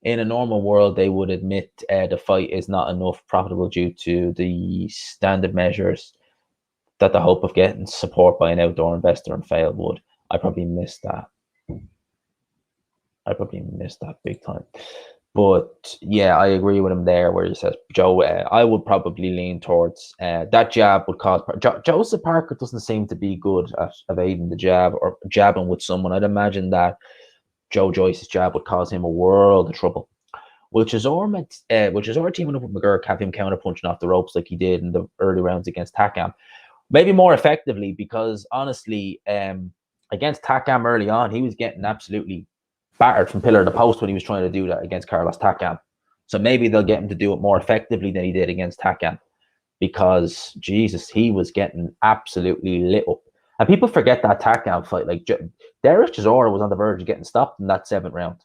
In a normal world, they would admit the fight is not enough profitable due to the standard measures that the hope of getting support by an outdoor investor and fail would. I probably missed that. Big time. But yeah, I agree with him there where he says, Joe, I would probably lean towards that jab would cause... Joseph Parker doesn't seem to be good at evading the jab or jabbing with someone. I'd imagine that Joe Joyce's jab would cause him a world of trouble. Will Chisora teaming up with McGurk have him counterpunching off the ropes like he did in the early rounds against Takam? Maybe more effectively, because honestly, against Takam early on, he was getting absolutely battered from pillar to post when he was trying to do that against Carlos Takam. So maybe they'll get him to do it more effectively than he did against Takam, because Jesus, he was getting absolutely lit up. And people forget that Takam fight. Like Derek Chisora was on the verge of getting stopped in that 7th round.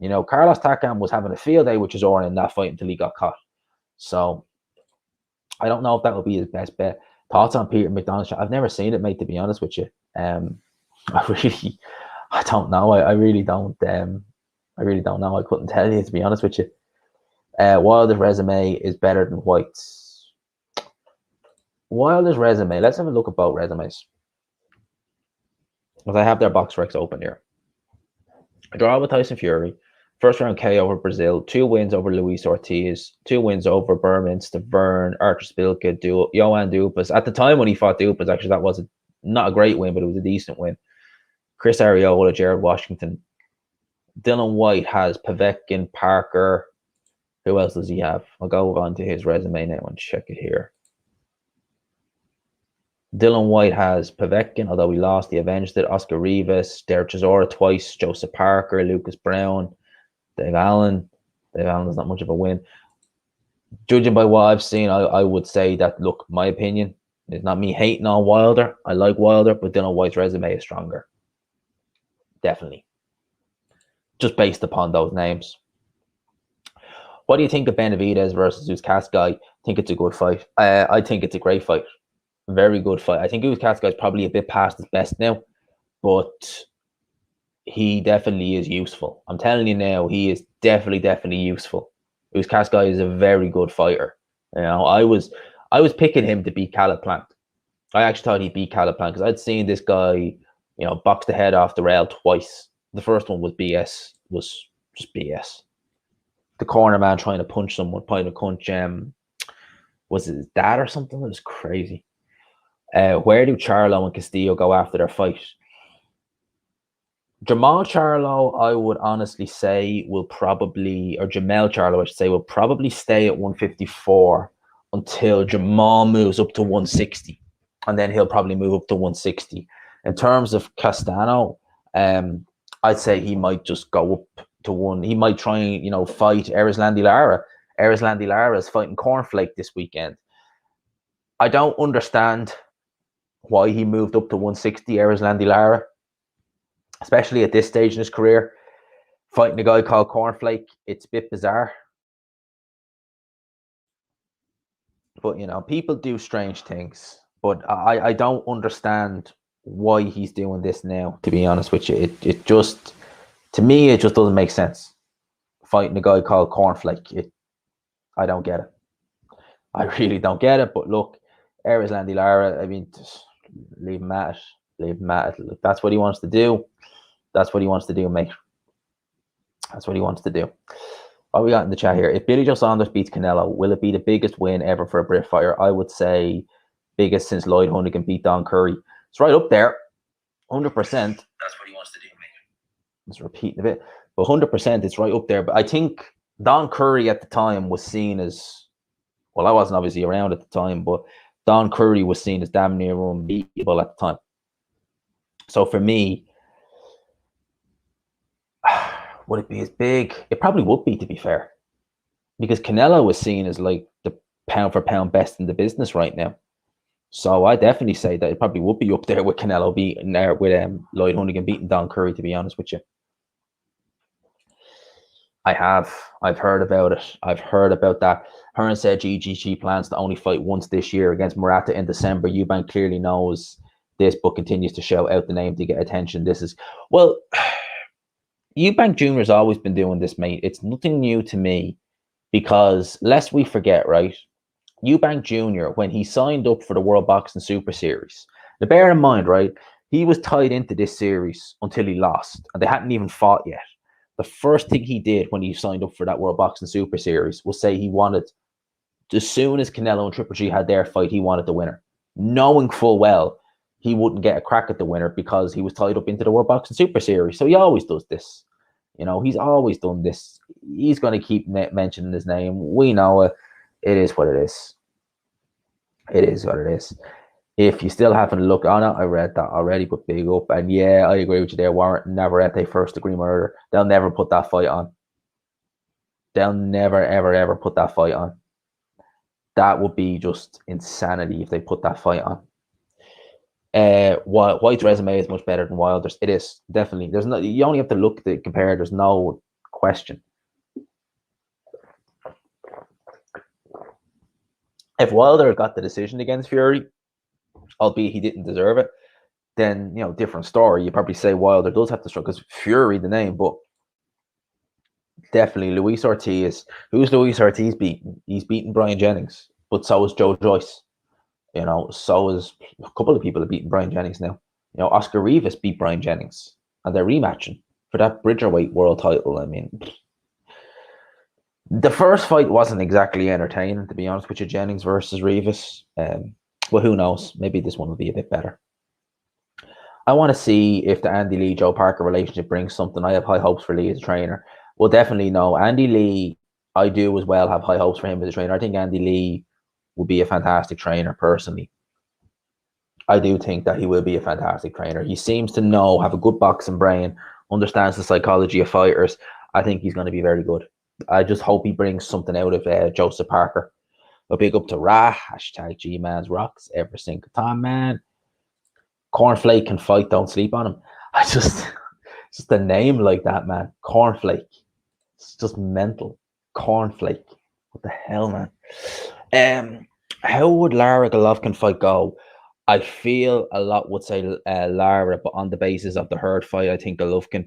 Carlos Takam was having a field day with Chisora in that fight until he got caught. So I don't know if that will be his best bet. Thoughts on Peter McDonald's? I've never seen it, mate, to be honest with you. I don't know. I really don't know. I couldn't tell you, to be honest with you. Wilder's resume is better than White's. Wilder's resume. Let's have a look at both resumes. Because I have their box recs open here. A draw with Tyson Fury. First round KO over Brazil. 2 wins over Luis Ortiz. 2 wins over Burminster, Vern, Arthur Spilka, Johan Dupas. At the time when he fought Dupas, actually, that was not a great win, but it was a decent win. Chris Arreola, Jared Washington. Dylan White has Povetkin, Parker. Who else does he have? I'll go on to his resume now and check it here. Dylan White has Povetkin, although he lost, he avenged it. Oscar Rivas, Derek Chisora twice, Joseph Parker, Lucas Brown, Dave Allen. Dave Allen is not much of a win. Judging by what I've seen, I would say that, look, my opinion, it's not me hating on Wilder. I like Wilder, but Dylan White's resume is stronger. Definitely. Just based upon those names. What do you think of Benavidez versus Uzkaskai? I think it's a good fight. I think it's a great fight. Very good fight. I think Uzkaskai is probably a bit past his best now, but he definitely is useful. I'm telling you now, he is definitely useful. Uzkaskai is a very good fighter. I was picking him to beat Caleb Plant. I actually thought he'd beat Caleb Plant because I'd seen this guy, box the head off the rail twice. The first one was BS. Was just BS. The corner man trying to punch someone, point a punch. Was it his dad or something? It was crazy. Where do Charlo and Castillo go after their fight? Jamal Charlo, I would honestly say, will probably, or Jamel Charlo, I should say, will probably stay at 154 until Jamal moves up to 160. and then he'll probably move up to 160. In terms of Castano, I'd say he might just go up to one. He might try and fight Erislandy Lara. Erislandy Lara is fighting Cornflake this weekend. I don't understand why he moved up to 160, Erislandy Lara, especially at this stage in his career. Fighting a guy called Cornflake, it's a bit bizarre. But, people do strange things. But I don't understand why he's doing this now, to be honest with you. It just, to me, it just doesn't make sense. Fighting a guy called Cornflake, I don't get it. I really don't get it. But look, Erislandy Lara, I mean, just leave him at it. Leave him at it. If that's what he wants to do, that's what he wants to do, mate. That's what he wants to do. What we got in the chat here? If Billy Joe Saunders beats Canelo, will it be the biggest win ever for a Brit fighter? I would say biggest since Lloyd Honeyghan beat Don Curry. It's right up there, 100%. That's what he wants to do, mate. Just repeating a bit, but 100%, it's right up there. But I think Don Curry at the time was seen as, well, I wasn't obviously around at the time, but Don Curry was seen as damn near unbeatable at the time. So for me, would it be as big? It probably would be, to be fair, because Canelo was seen as like the pound for pound best in the business right now. So I definitely say that it probably would be up there with Canelo beating there with Lloyd Honeyghan beating Don Curry, to be honest with you. I've heard about it. I've heard about that. Hearn said GGG plans to only fight once this year against Murata in December. Eubank clearly knows this, but continues to shout out the name to get attention. This is, well, Eubank Jr. has always been doing this, mate. It's nothing new to me, because lest we forget, right? Eubank Jr., when he signed up for the World Boxing Super Series, now bear in mind, right, he was tied into this series until he lost, and they hadn't even fought yet. The first thing he did when he signed up for that World Boxing Super Series was say he wanted, as soon as Canelo and Triple G had their fight, he wanted the winner, knowing full well he wouldn't get a crack at the winner because he was tied up into the World Boxing Super Series. So he always does this. He's always done this. He's going to keep mentioning his name. We know it. It is what it is. It is what it is. If you still haven't looked on it, I read that already, but big up. And yeah, I agree with you there. Warrant Navarrete first degree murder. They'll never put that fight on. They'll never, ever, ever put that fight on. That would be just insanity if they put that fight on. White's resume is much better than Wilder's. It is, definitely. There's no, you only have to look to compare. There's no question. If Wilder got the decision against Fury, albeit he didn't deserve it, then, different story. You probably say Wilder does have to struggle, because Fury, the name, but definitely Luis Ortiz. Who's Luis Ortiz beaten? He's beaten Brian Jennings, but so is Joe Joyce. So is a couple of people have beaten Brian Jennings now. Oscar Rivas beat Brian Jennings, and they're rematching for that Bridgerweight world title. I mean, the first fight wasn't exactly entertaining, to be honest with you, Jennings versus Rivas. Well, who knows? Maybe this one will be a bit better. I want to see if the Andy Lee-Joe Parker relationship brings something. I have high hopes for Lee as a trainer. Well, definitely no. Andy Lee, I do as well have high hopes for him as a trainer. I think Andy Lee will be a fantastic trainer, personally. I do think that he will be a fantastic trainer. He seems to have a good boxing brain, understands the psychology of fighters. I think he's going to be very good. I just hope he brings something out of Joseph Parker. A big up to Ra, hashtag G-Man's Rocks every single time, man. Cornflake can fight, don't sleep on him. Just a name like that, man. Cornflake. It's just mental. Cornflake. What the hell, man? How would Lara Golovkin fight go? I feel a lot would say Lara, but on the basis of the Hurd fight, I think Golovkin.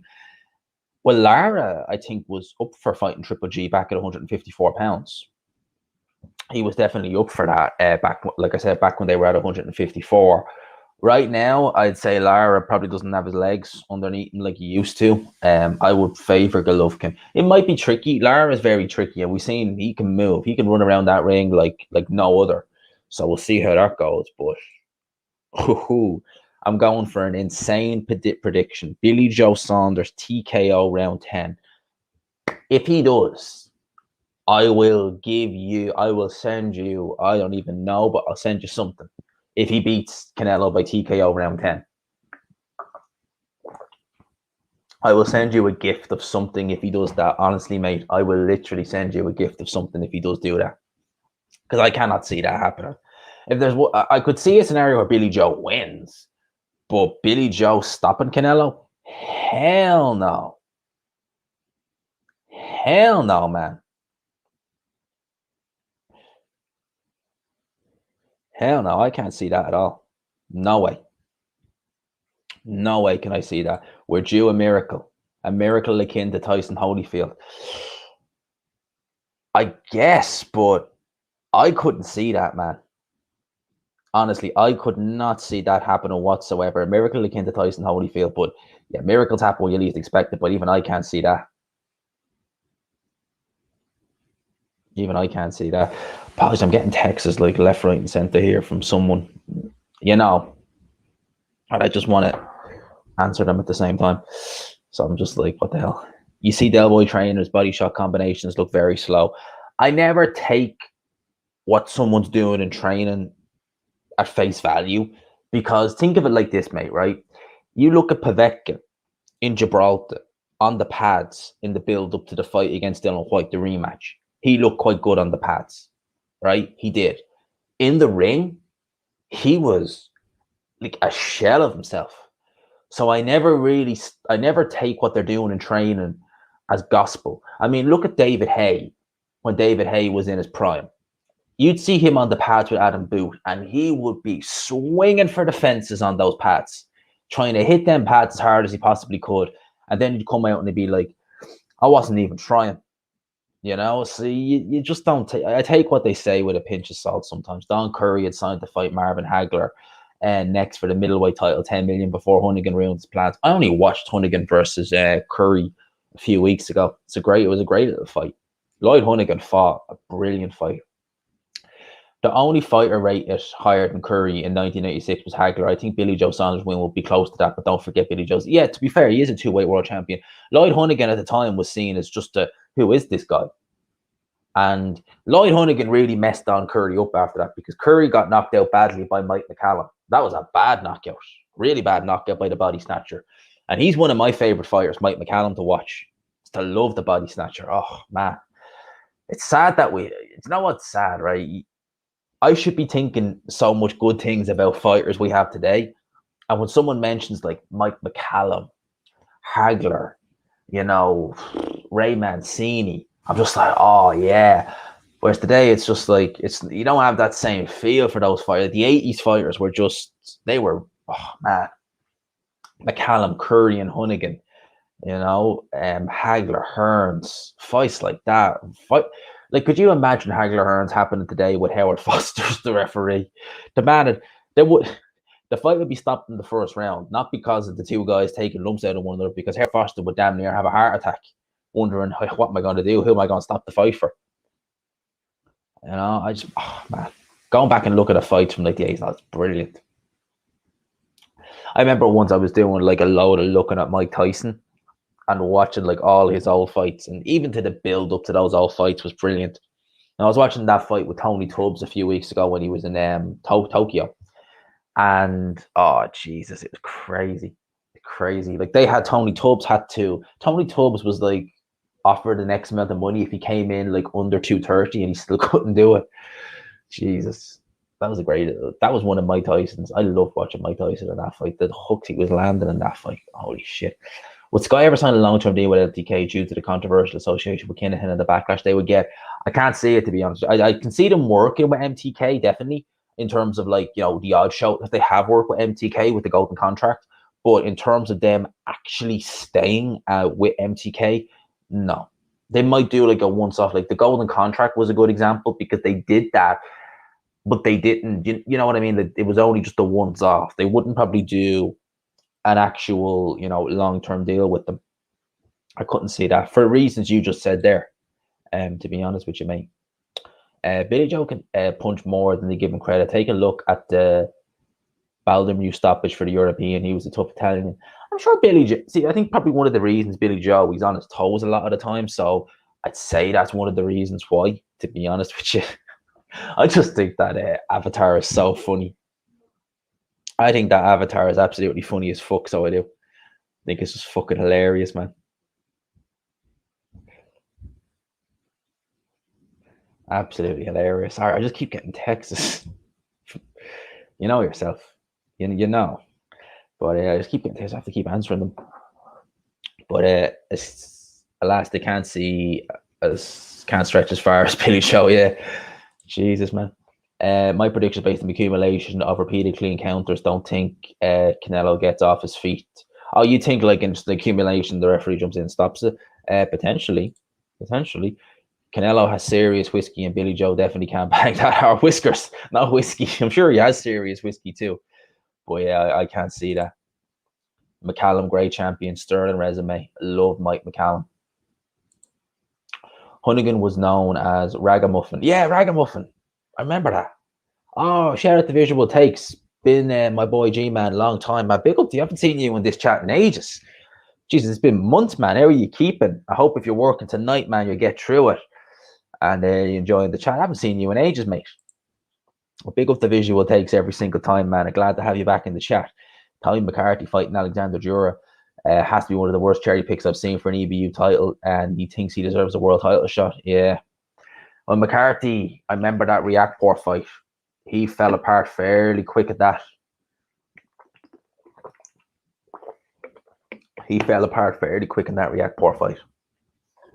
Well, Lara, I think, was up for fighting Triple G back at 154 pounds. He was definitely up for that back, like I said, back when they were at 154. Right now, I'd say Lara probably doesn't have his legs underneath him like he used to. I would favor Golovkin. It might be tricky. Lara is very tricky, and we've seen he can move. He can run around that ring like no other. So we'll see how that goes. But I'm going for an insane prediction. Billy Joe Saunders TKO round 10. If he does, I will send you, I don't even know, but I'll send you something. if he beats Canelo by TKO round 10. I will send you a gift of something if he does that. Honestly, mate, I will literally send you a gift of something if he does do that. Because I cannot see that happening. If there's, I could see a scenario where Billy Joe wins, but Billy Joe stopping Canelo? Hell no. Hell no, man. Hell no, I can't see that at all. No way. No way can I see that. We're due a miracle akin to Tyson Holyfield. I guess, but I couldn't see that, man. Honestly, I could not see that happening whatsoever. A miracle akin to Tyson Holyfield, but yeah, miracles happen when you least expect it, but even I can't see that. Even I can't see that. Apologies, I'm getting texts like left, right, and center here from someone, and I just want to answer them at the same time. So I'm just like, what the hell? You see Del Boy trainers, body shot combinations look very slow. I never take what someone's doing in training at face value, because think of it like this, mate, right? You look at Pacquiao in Gibraltar on the pads in the build up to the fight against Dylan White, the rematch. He looked quite good on the pads, right? He did. In the ring, he was like a shell of himself. So I never take what they're doing in training as gospel. I mean, look at David Haye when David Haye was in his prime. You'd see him on the pads with Adam Booth, and he would be swinging for the fences on those pads, trying to hit them pads as hard as he possibly could. And then he'd come out and he'd be like, I wasn't even trying. So you just don't take. I take what they say with a pinch of salt sometimes. Don Curry had signed to fight Marvin Hagler and next for the middleweight title, 10 million before Hunnigan ruined his plans. I only watched Hunnigan versus Curry a few weeks ago. It was a great little fight. Lloyd Hunnigan fought a brilliant fight. The only fighter rated higher than Curry in 1986 was Hagler. I think Billy Joe Saunders' win will be close to that, but don't forget Billy Joe's. Yeah, to be fair, he is a two-weight world champion. Lloyd Hunnigan at the time was seen as just who is this guy? And Lloyd Hunnigan really messed on Curry up after that, because Curry got knocked out badly by Mike McCallum. That was a bad knockout, really bad knockout by the body snatcher. And he's one of my favorite fighters, Mike McCallum, to watch. I love the body snatcher. Oh, man. It's sad that what's sad, right? I should be thinking so much good things about fighters we have today. And when someone mentions like Mike McCallum, Hagler, Ray Mancini, I'm just like, oh yeah. Whereas today it's just like you don't have that same feel for those fighters. The 80s fighters were oh man. McCallum, Curry, and Hunnigan, Hagler, Hearns, fights like that. Could you imagine Hagler Hearns happening today with Howard Foster as the referee? The fight would be stopped in the first round, not because of the two guys taking lumps out of one another, because Howard Foster would damn near have a heart attack, wondering what am I going to do? Who am I going to stop the fight for? Man, going back and look at the fights from like the 80s, that's brilliant. I remember once I was doing like a load of looking at Mike Tyson and watching like all his old fights, and even to the build up to those old fights was brilliant. And I was watching that fight with Tony Tubbs a few weeks ago when he was in Tokyo, and oh Jesus, it was crazy. Like they had Tony Tubbs was like offered an X amount of money if he came in like under 230, and he still couldn't do it. Jesus. That was one of Mike Tyson's. I love watching Mike Tyson in that fight. The hooks he was landing in that fight. Holy shit. Would Sky ever sign a long-term deal with MTK due to the controversial association with Kinahan and the backlash they would get? I can't see it, to be honest. I can see them working with MTK, definitely, in terms of like, the odd show that they have worked with MTK with the golden contract. But in terms of them actually staying with MTK, no. They might do like a once-off. Like the golden contract was a good example because they did that, but they didn't, you know what I mean? It was only just a once-off. They wouldn't probably do an actual, long-term deal with them. I couldn't see that for reasons you just said there, to be honest with you, mate. Billy Joe can punch more than they give him credit. Take a look at the Baldermew stoppage for the European. He was a tough Italian. I'm sure Billy Joe, I think probably one of the reasons Billy Joe, he's on his toes a lot of the time. So I'd say that's one of the reasons why, to be honest with you. I just think that Avatar is so funny. I think that avatar is absolutely funny as fuck, so I do. I think it's just fucking hilarious, man. Absolutely hilarious. Sorry, I just keep getting texts. You know yourself. You know. But I just keep getting texts. I have to keep answering them. But it's alas, they can't see can't stretch as far as Billy Joe. Yeah, Jesus, man. My prediction based on the accumulation of repeated clean counters. Don't think Canelo gets off his feet. Oh, you think like in the accumulation, the referee jumps in and stops it? Potentially, potentially. Canelo has serious whiskey, and Billy Joe definitely can't bang that. Or whiskers, not whiskey. I'm sure he has serious whiskey too. But yeah, I can't see that. McCallum, great champion, sterling resume. Love Mike McCallum. Hunnigan was known as Ragamuffin. Yeah, Ragamuffin. I remember that. Oh, shout out to Visual Takes. Been my boy G Man, long time. Man, big up to you. I haven't seen you in this chat in ages. Jesus, it's been months, man. How are you keeping? I hope if you're working tonight, man, you get through it and you enjoying the chat. I haven't seen you in ages, mate. Big up the Visual Takes every single time, man. I'm glad to have you back in the chat. Tommy McCarthy fighting Alexander Jura has to be one of the worst cherry picks I've seen for an EBU title, and he thinks he deserves a world title shot. Yeah. Well, McCarthy, I remember that Reactport fight. He fell apart fairly quick at that. He fell apart fairly quick in that Reactport fight.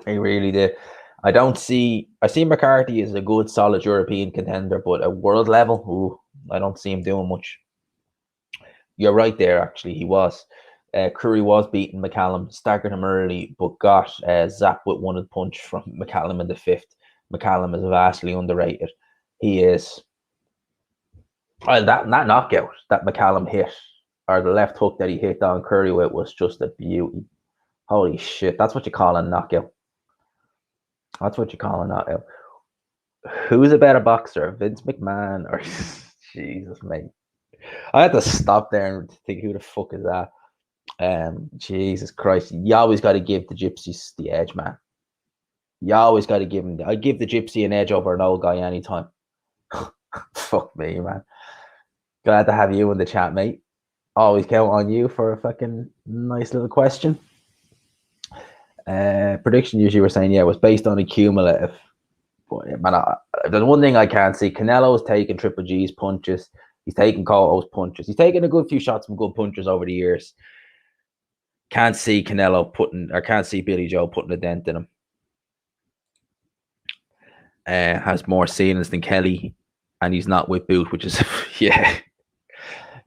He really did. I see McCarthy as a good, solid European contender, but at world level, I don't see him doing much. You're right there, actually. He was. Curry was beating McCallum, staggered him early, but got zapped with one punch from McCallum in the fifth. McCallum is vastly underrated. He is. Well, that knockout that McCallum hit, or the left hook that he hit on Curry with, was just a beauty. Holy shit. That's what you call a knockout. That's what you call a knockout. Who's a better boxer, Vince McMahon or Jesus, mate? I had to stop there and think, who the fuck is that? Jesus Christ, you always got to give the gypsies the edge, man. You always got to give them. I give the gypsy an edge over an old guy anytime. Fuck me, man. Glad to have you in the chat, mate. Always count on you for a fucking nice little question. Prediction usually we're saying, yeah, was based on a cumulative. But yeah, man, there's one thing I can't see. Canelo's taking Triple G's punches. He's taking Cotto's punches. He's taken a good few shots from good punches over the years. Can't see can't see Billy Joe putting a dent in him. Has more ceilings than Kelly, and he's not with Boot, which is, yeah.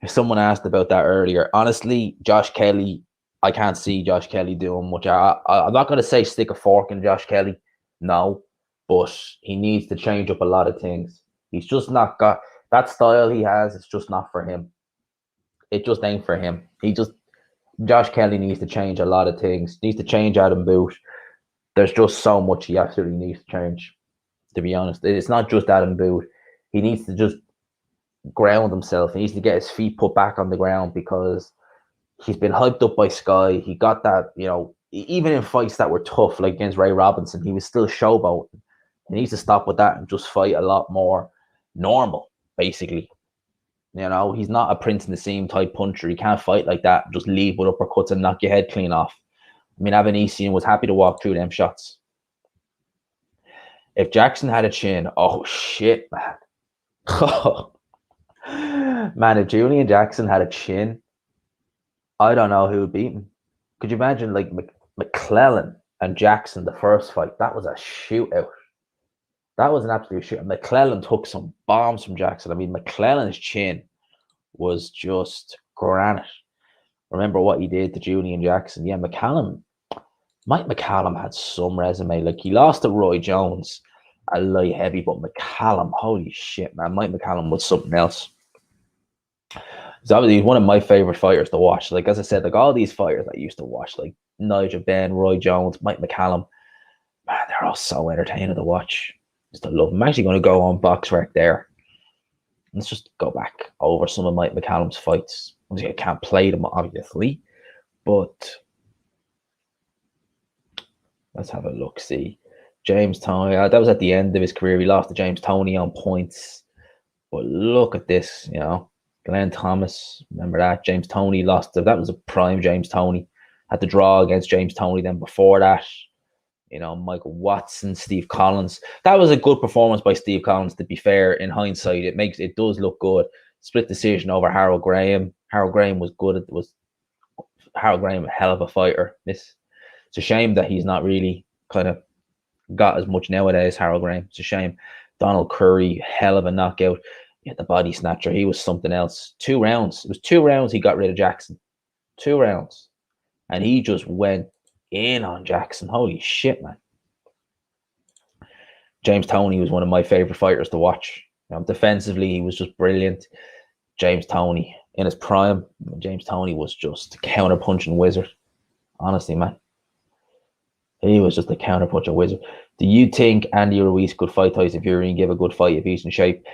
Someone asked about that earlier. Honestly, Josh Kelly, I can't see Josh Kelly doing much. I'm not going to say stick a fork in Josh Kelly, no, but he needs to change up a lot of things. He's just not got that style he has. It's just not for him. It just ain't for him. Josh Kelly needs to change a lot of things. Needs to change Adam Boot. There's just so much he absolutely needs to change, to be honest. It's not just Adam Boot. He needs to just ground himself. He needs to get his feet put back on the ground, because he's been hyped up by Sky. He got that, even in fights that were tough, like against Ray Robinson, he was still showboating. He needs to stop with that and just fight a lot more normal, basically. He's not a Prince Nassim type puncher. He can't fight like that. Just leave with uppercuts and knock your head clean off. I mean, Avanesian was happy to walk through them shots. If Jackson had a chin, oh shit, man. Man, if Julian Jackson had a chin, I don't know who would beat him. Could you imagine, like, McClellan and Jackson, the first fight? That was a shootout. That was an absolute shootout. McClellan took some bombs from Jackson. I mean, McClellan's chin was just granite. Remember what he did to Julian Jackson? Yeah, Mike McCallum had some resume. Like, he lost to Roy Jones a light heavy, but McCallum, holy shit, man. Mike McCallum was something else. He's one of my favorite fighters to watch. Like, as I said, like, all these fighters I used to watch, like Nigel Benn, Roy Jones, Mike McCallum, man, they're all so entertaining to watch. Just I love them. I'm actually going to go on BoxRec there. Let's just go back over some of Mike McCallum's fights. Obviously, I can't play them, obviously, but let's have a look. See, James Toney, that was at the end of his career. He lost to James Toney on points. But look at this, Glenn Thomas, remember that? James Toney lost. That was a prime James Toney. Had to draw against James Toney. Then before that, Michael Watson, Steve Collins. That was a good performance by Steve Collins. To be fair, in hindsight, it does look good. Split decision over Harold Graham. Harold Graham was good. Harold Graham, a hell of a fighter. It's a shame that he's not really kind of got as much nowadays. Harold Graham. It's a shame. Donald Curry, hell of a knockout. Yeah, the body snatcher. He was something else. 2 rounds. It was 2 rounds. He got rid of Jackson. 2 rounds, and he just went in on Jackson. Holy shit, man. James Toney was one of my favorite fighters to watch. Defensively, he was just brilliant. James Toney in his prime. James Toney was just a counter-punching wizard. Honestly, man. He was just a counter-punching wizard. Do you think Andy Ruiz could fight Tyson Fury and give a good fight if he's in shape?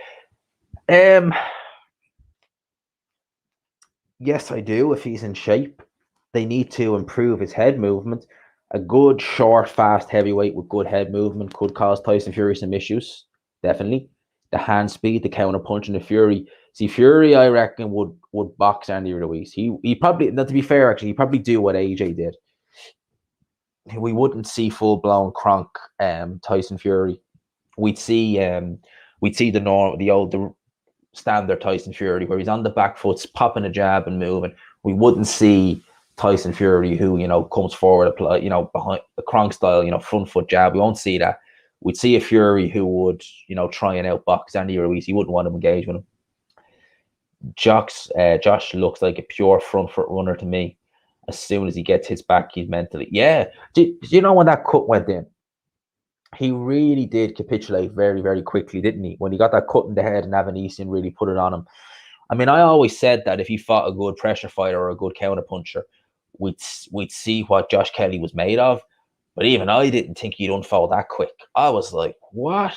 Yes, I do. If he's in shape, they need to improve his head movement. A good, short, fast heavyweight with good head movement could cause Tyson Fury some issues. Definitely. The hand speed, the counter punch, and the Fury. See, Fury, I reckon, would box Andy Ruiz. He probably, not to be fair, actually, he probably do what AJ did. We wouldn't see full blown Kronk Tyson Fury. We'd see the standard Tyson Fury where he's on the back foot, popping a jab and moving. We wouldn't see Tyson Fury who comes forward, behind the Kronk style, front foot jab. We won't see that. We'd see a Fury who would try and outbox Andy Ruiz. He wouldn't want to engage with him. Josh looks like a pure front foot runner to me. As soon as he gets his back, he's mentally. Yeah. Do you know when that cut went in? He really did capitulate very, very quickly, didn't he? When he got that cut in the head and Avanesian really put it on him. I mean, I always said that if he fought a good pressure fighter or a good counter puncher, we'd see what Josh Kelly was made of. But even I didn't think he'd unfold that quick. I was like, what?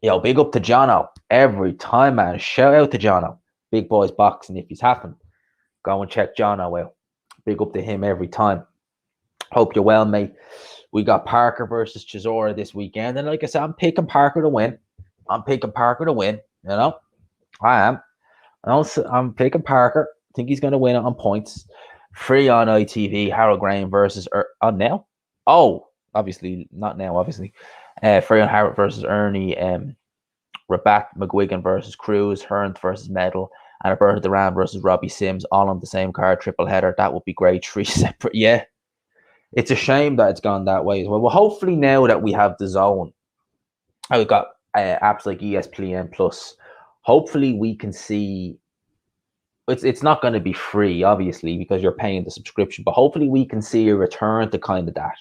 Big up to Jono every time, man. Shout out to Jono. Big boys boxing if he's happened. Go and check Jono out. Big up to him every time. Hope you're well, mate. We got Parker versus Chisora this weekend. And like I said, I'm picking Parker to win. I am. I'm picking Parker. I think he's going to win it on points. Free on ITV. Harold Graham versus... on now? Oh, obviously. Not now, obviously. Free on Harold versus Ernie. Rabat McGuigan versus Cruz. Hearn versus Medal. And Alberto Duran versus Robbie Sims. All on the same card. Triple header. That would be great. 3 separate. Yeah. It's a shame that it's gone that way as well. Well, hopefully now that we have the zone, we've got apps like ESPN Plus. Hopefully we can see. It's not going to be free, obviously, because you're paying the subscription. But hopefully we can see a return to kind of that,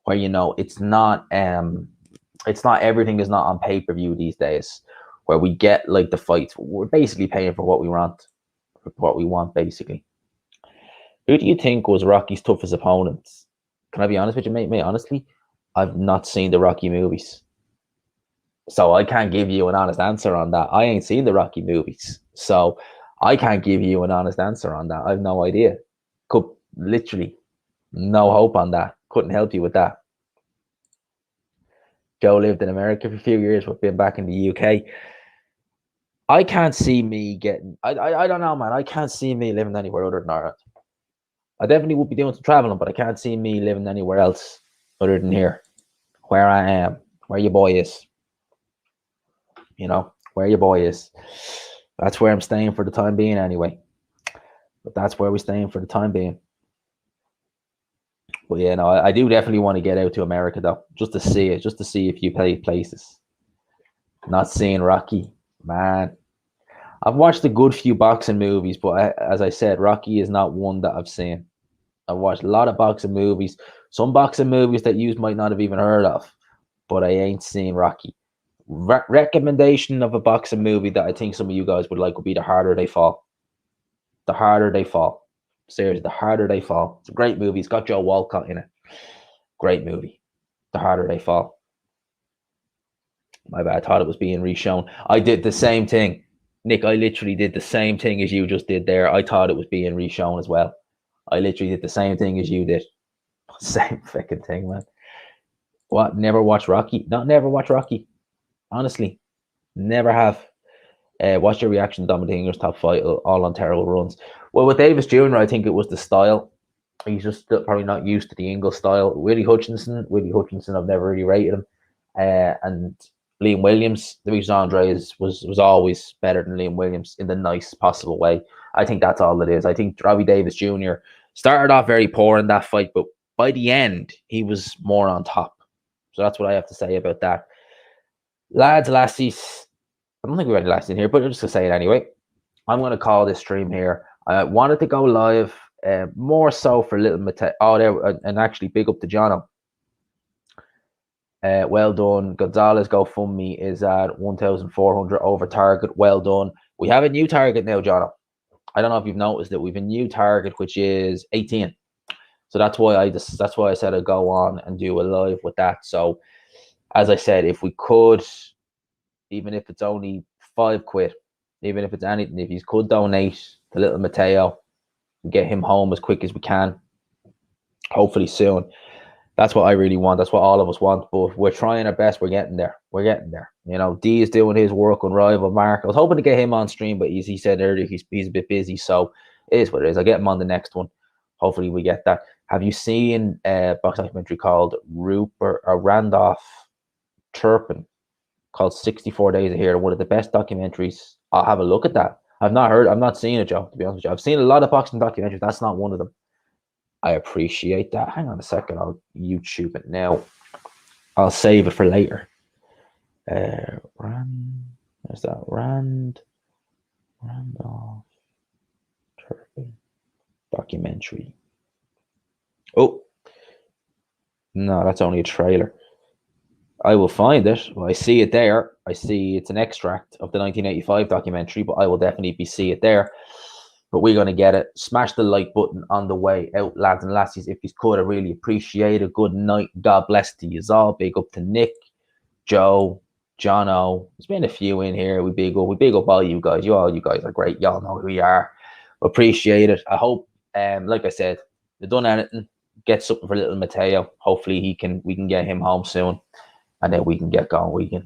where it's not everything is not on pay-per-view these days, where we get like the fights. We're basically paying for what we want, basically. Who do you think was Rocky's toughest opponent? Can I be honest with you, mate? Honestly, I've not seen the Rocky movies. So I can't give you an honest answer on that. I ain't seen the Rocky movies. So I can't give you an honest answer on that. I have no idea. Literally no hope on that. Couldn't help you with that. Joe lived in America for a few years. We've been back in the UK. I can't see me getting... I don't know, man. I can't see me living anywhere other than Ireland. I definitely would be doing some traveling, but I can't see me living anywhere else other than here, where I am, where your boy is. Where your boy is. That's where I'm staying for the time being anyway. But that's where we're staying for the time being. But yeah, no, I do definitely want to get out to America, though, just to see it, just to see a few places. Not seeing Rocky, man. I've watched a good few boxing movies, but as I said, Rocky is not one that I've seen. I've watched a lot of boxing movies. Some boxing movies that you might not have even heard of, but I ain't seen Rocky. Recommendation of a boxing movie that I think some of you guys would like would be The Harder They Fall. The Harder They Fall. Seriously, The Harder They Fall. It's a great movie. It's got Joe Walcott in it. Great movie. The Harder They Fall. My bad. I thought it was being reshown. I did the same thing. Nick, I literally did the same thing as you just did there. I thought it was being reshown as well. I literally did the same thing as you did. Same fucking thing, man. What? Never watch Rocky? Not never watch Rocky. Honestly. Never have. What's your reaction to Dominic Inger's top fight, all on terrible runs? Well, with Davis Jr., I think it was the style. He's just still probably not used to the Ingle style. Willie Hutchinson, I've never really rated him. And Liam Williams, Demetrius Andrade was always better than Liam Williams in the nice possible way. I think that's all it is. I think Robbie Davis Jr. started off very poor in that fight, but by the end, he was more on top. So that's what I have to say about that. Lads, lassies, I don't think we have any lads in here, but I'm just going to say it anyway. I'm going to call this stream here. I wanted to go live, more so for little Mateo. Oh, there, and actually big up to Jono. Well done. Gonzalez GoFundMe is at 1,400 over target. Well done. We have a new target now, Jono. I don't know if you've noticed that we have a new target, which is 18. So that's why I said I'd go on and do a live with that. So as I said, if we could, even if it's only £5, even if it's anything, if you could donate to little Mateo, get him home as quick as we can, hopefully soon. That's what I really want. That's what all of us want. But we're trying our best. We're getting there. We're getting there. You know, D is doing his work on Rival Mark. I was hoping to get him on stream, but he said earlier he's a bit busy. So it is what it is. I'll get him on the next one. Hopefully we get that. Have you seen a box documentary called Randolph Turpin called 64 Days of Here? One of the best documentaries. I'll have a look at that. I've not seen it, Joe, to be honest with you. I've seen a lot of boxing documentaries. That's not one of them. I appreciate that. Hang on a second. I'll YouTube it now. I'll save it for later. There's that Randolph Turpin documentary. Oh, no, that's only a trailer. I will find it. Well, I see it there. I see it's an extract of the 1985 documentary, but I will definitely see it there. But we're going to get it. Smash the like button on the way out, lads and lassies. If you could, I really appreciate it. Good night. God bless to you all. Big up to Nick, Joe, Jono. There's been a few in here. We big up all you guys. You guys are great. Y'all know who you are. Appreciate it. I hope, like I said, they've done anything. Get something for little Mateo. Hopefully we can get him home soon. And then we can get going. We can,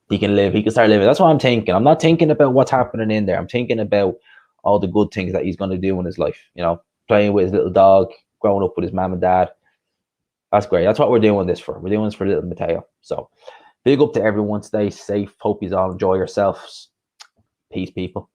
he can live. He can start living. That's what I'm thinking. I'm not thinking about what's happening in there. I'm thinking about all the good things that he's going to do in his life. Playing with his little dog, growing up with his mom and dad. That's great. That's what we're doing this for. We're doing this for little Mateo. So big up to everyone. Stay safe. Hope you all enjoy yourselves. Peace, people.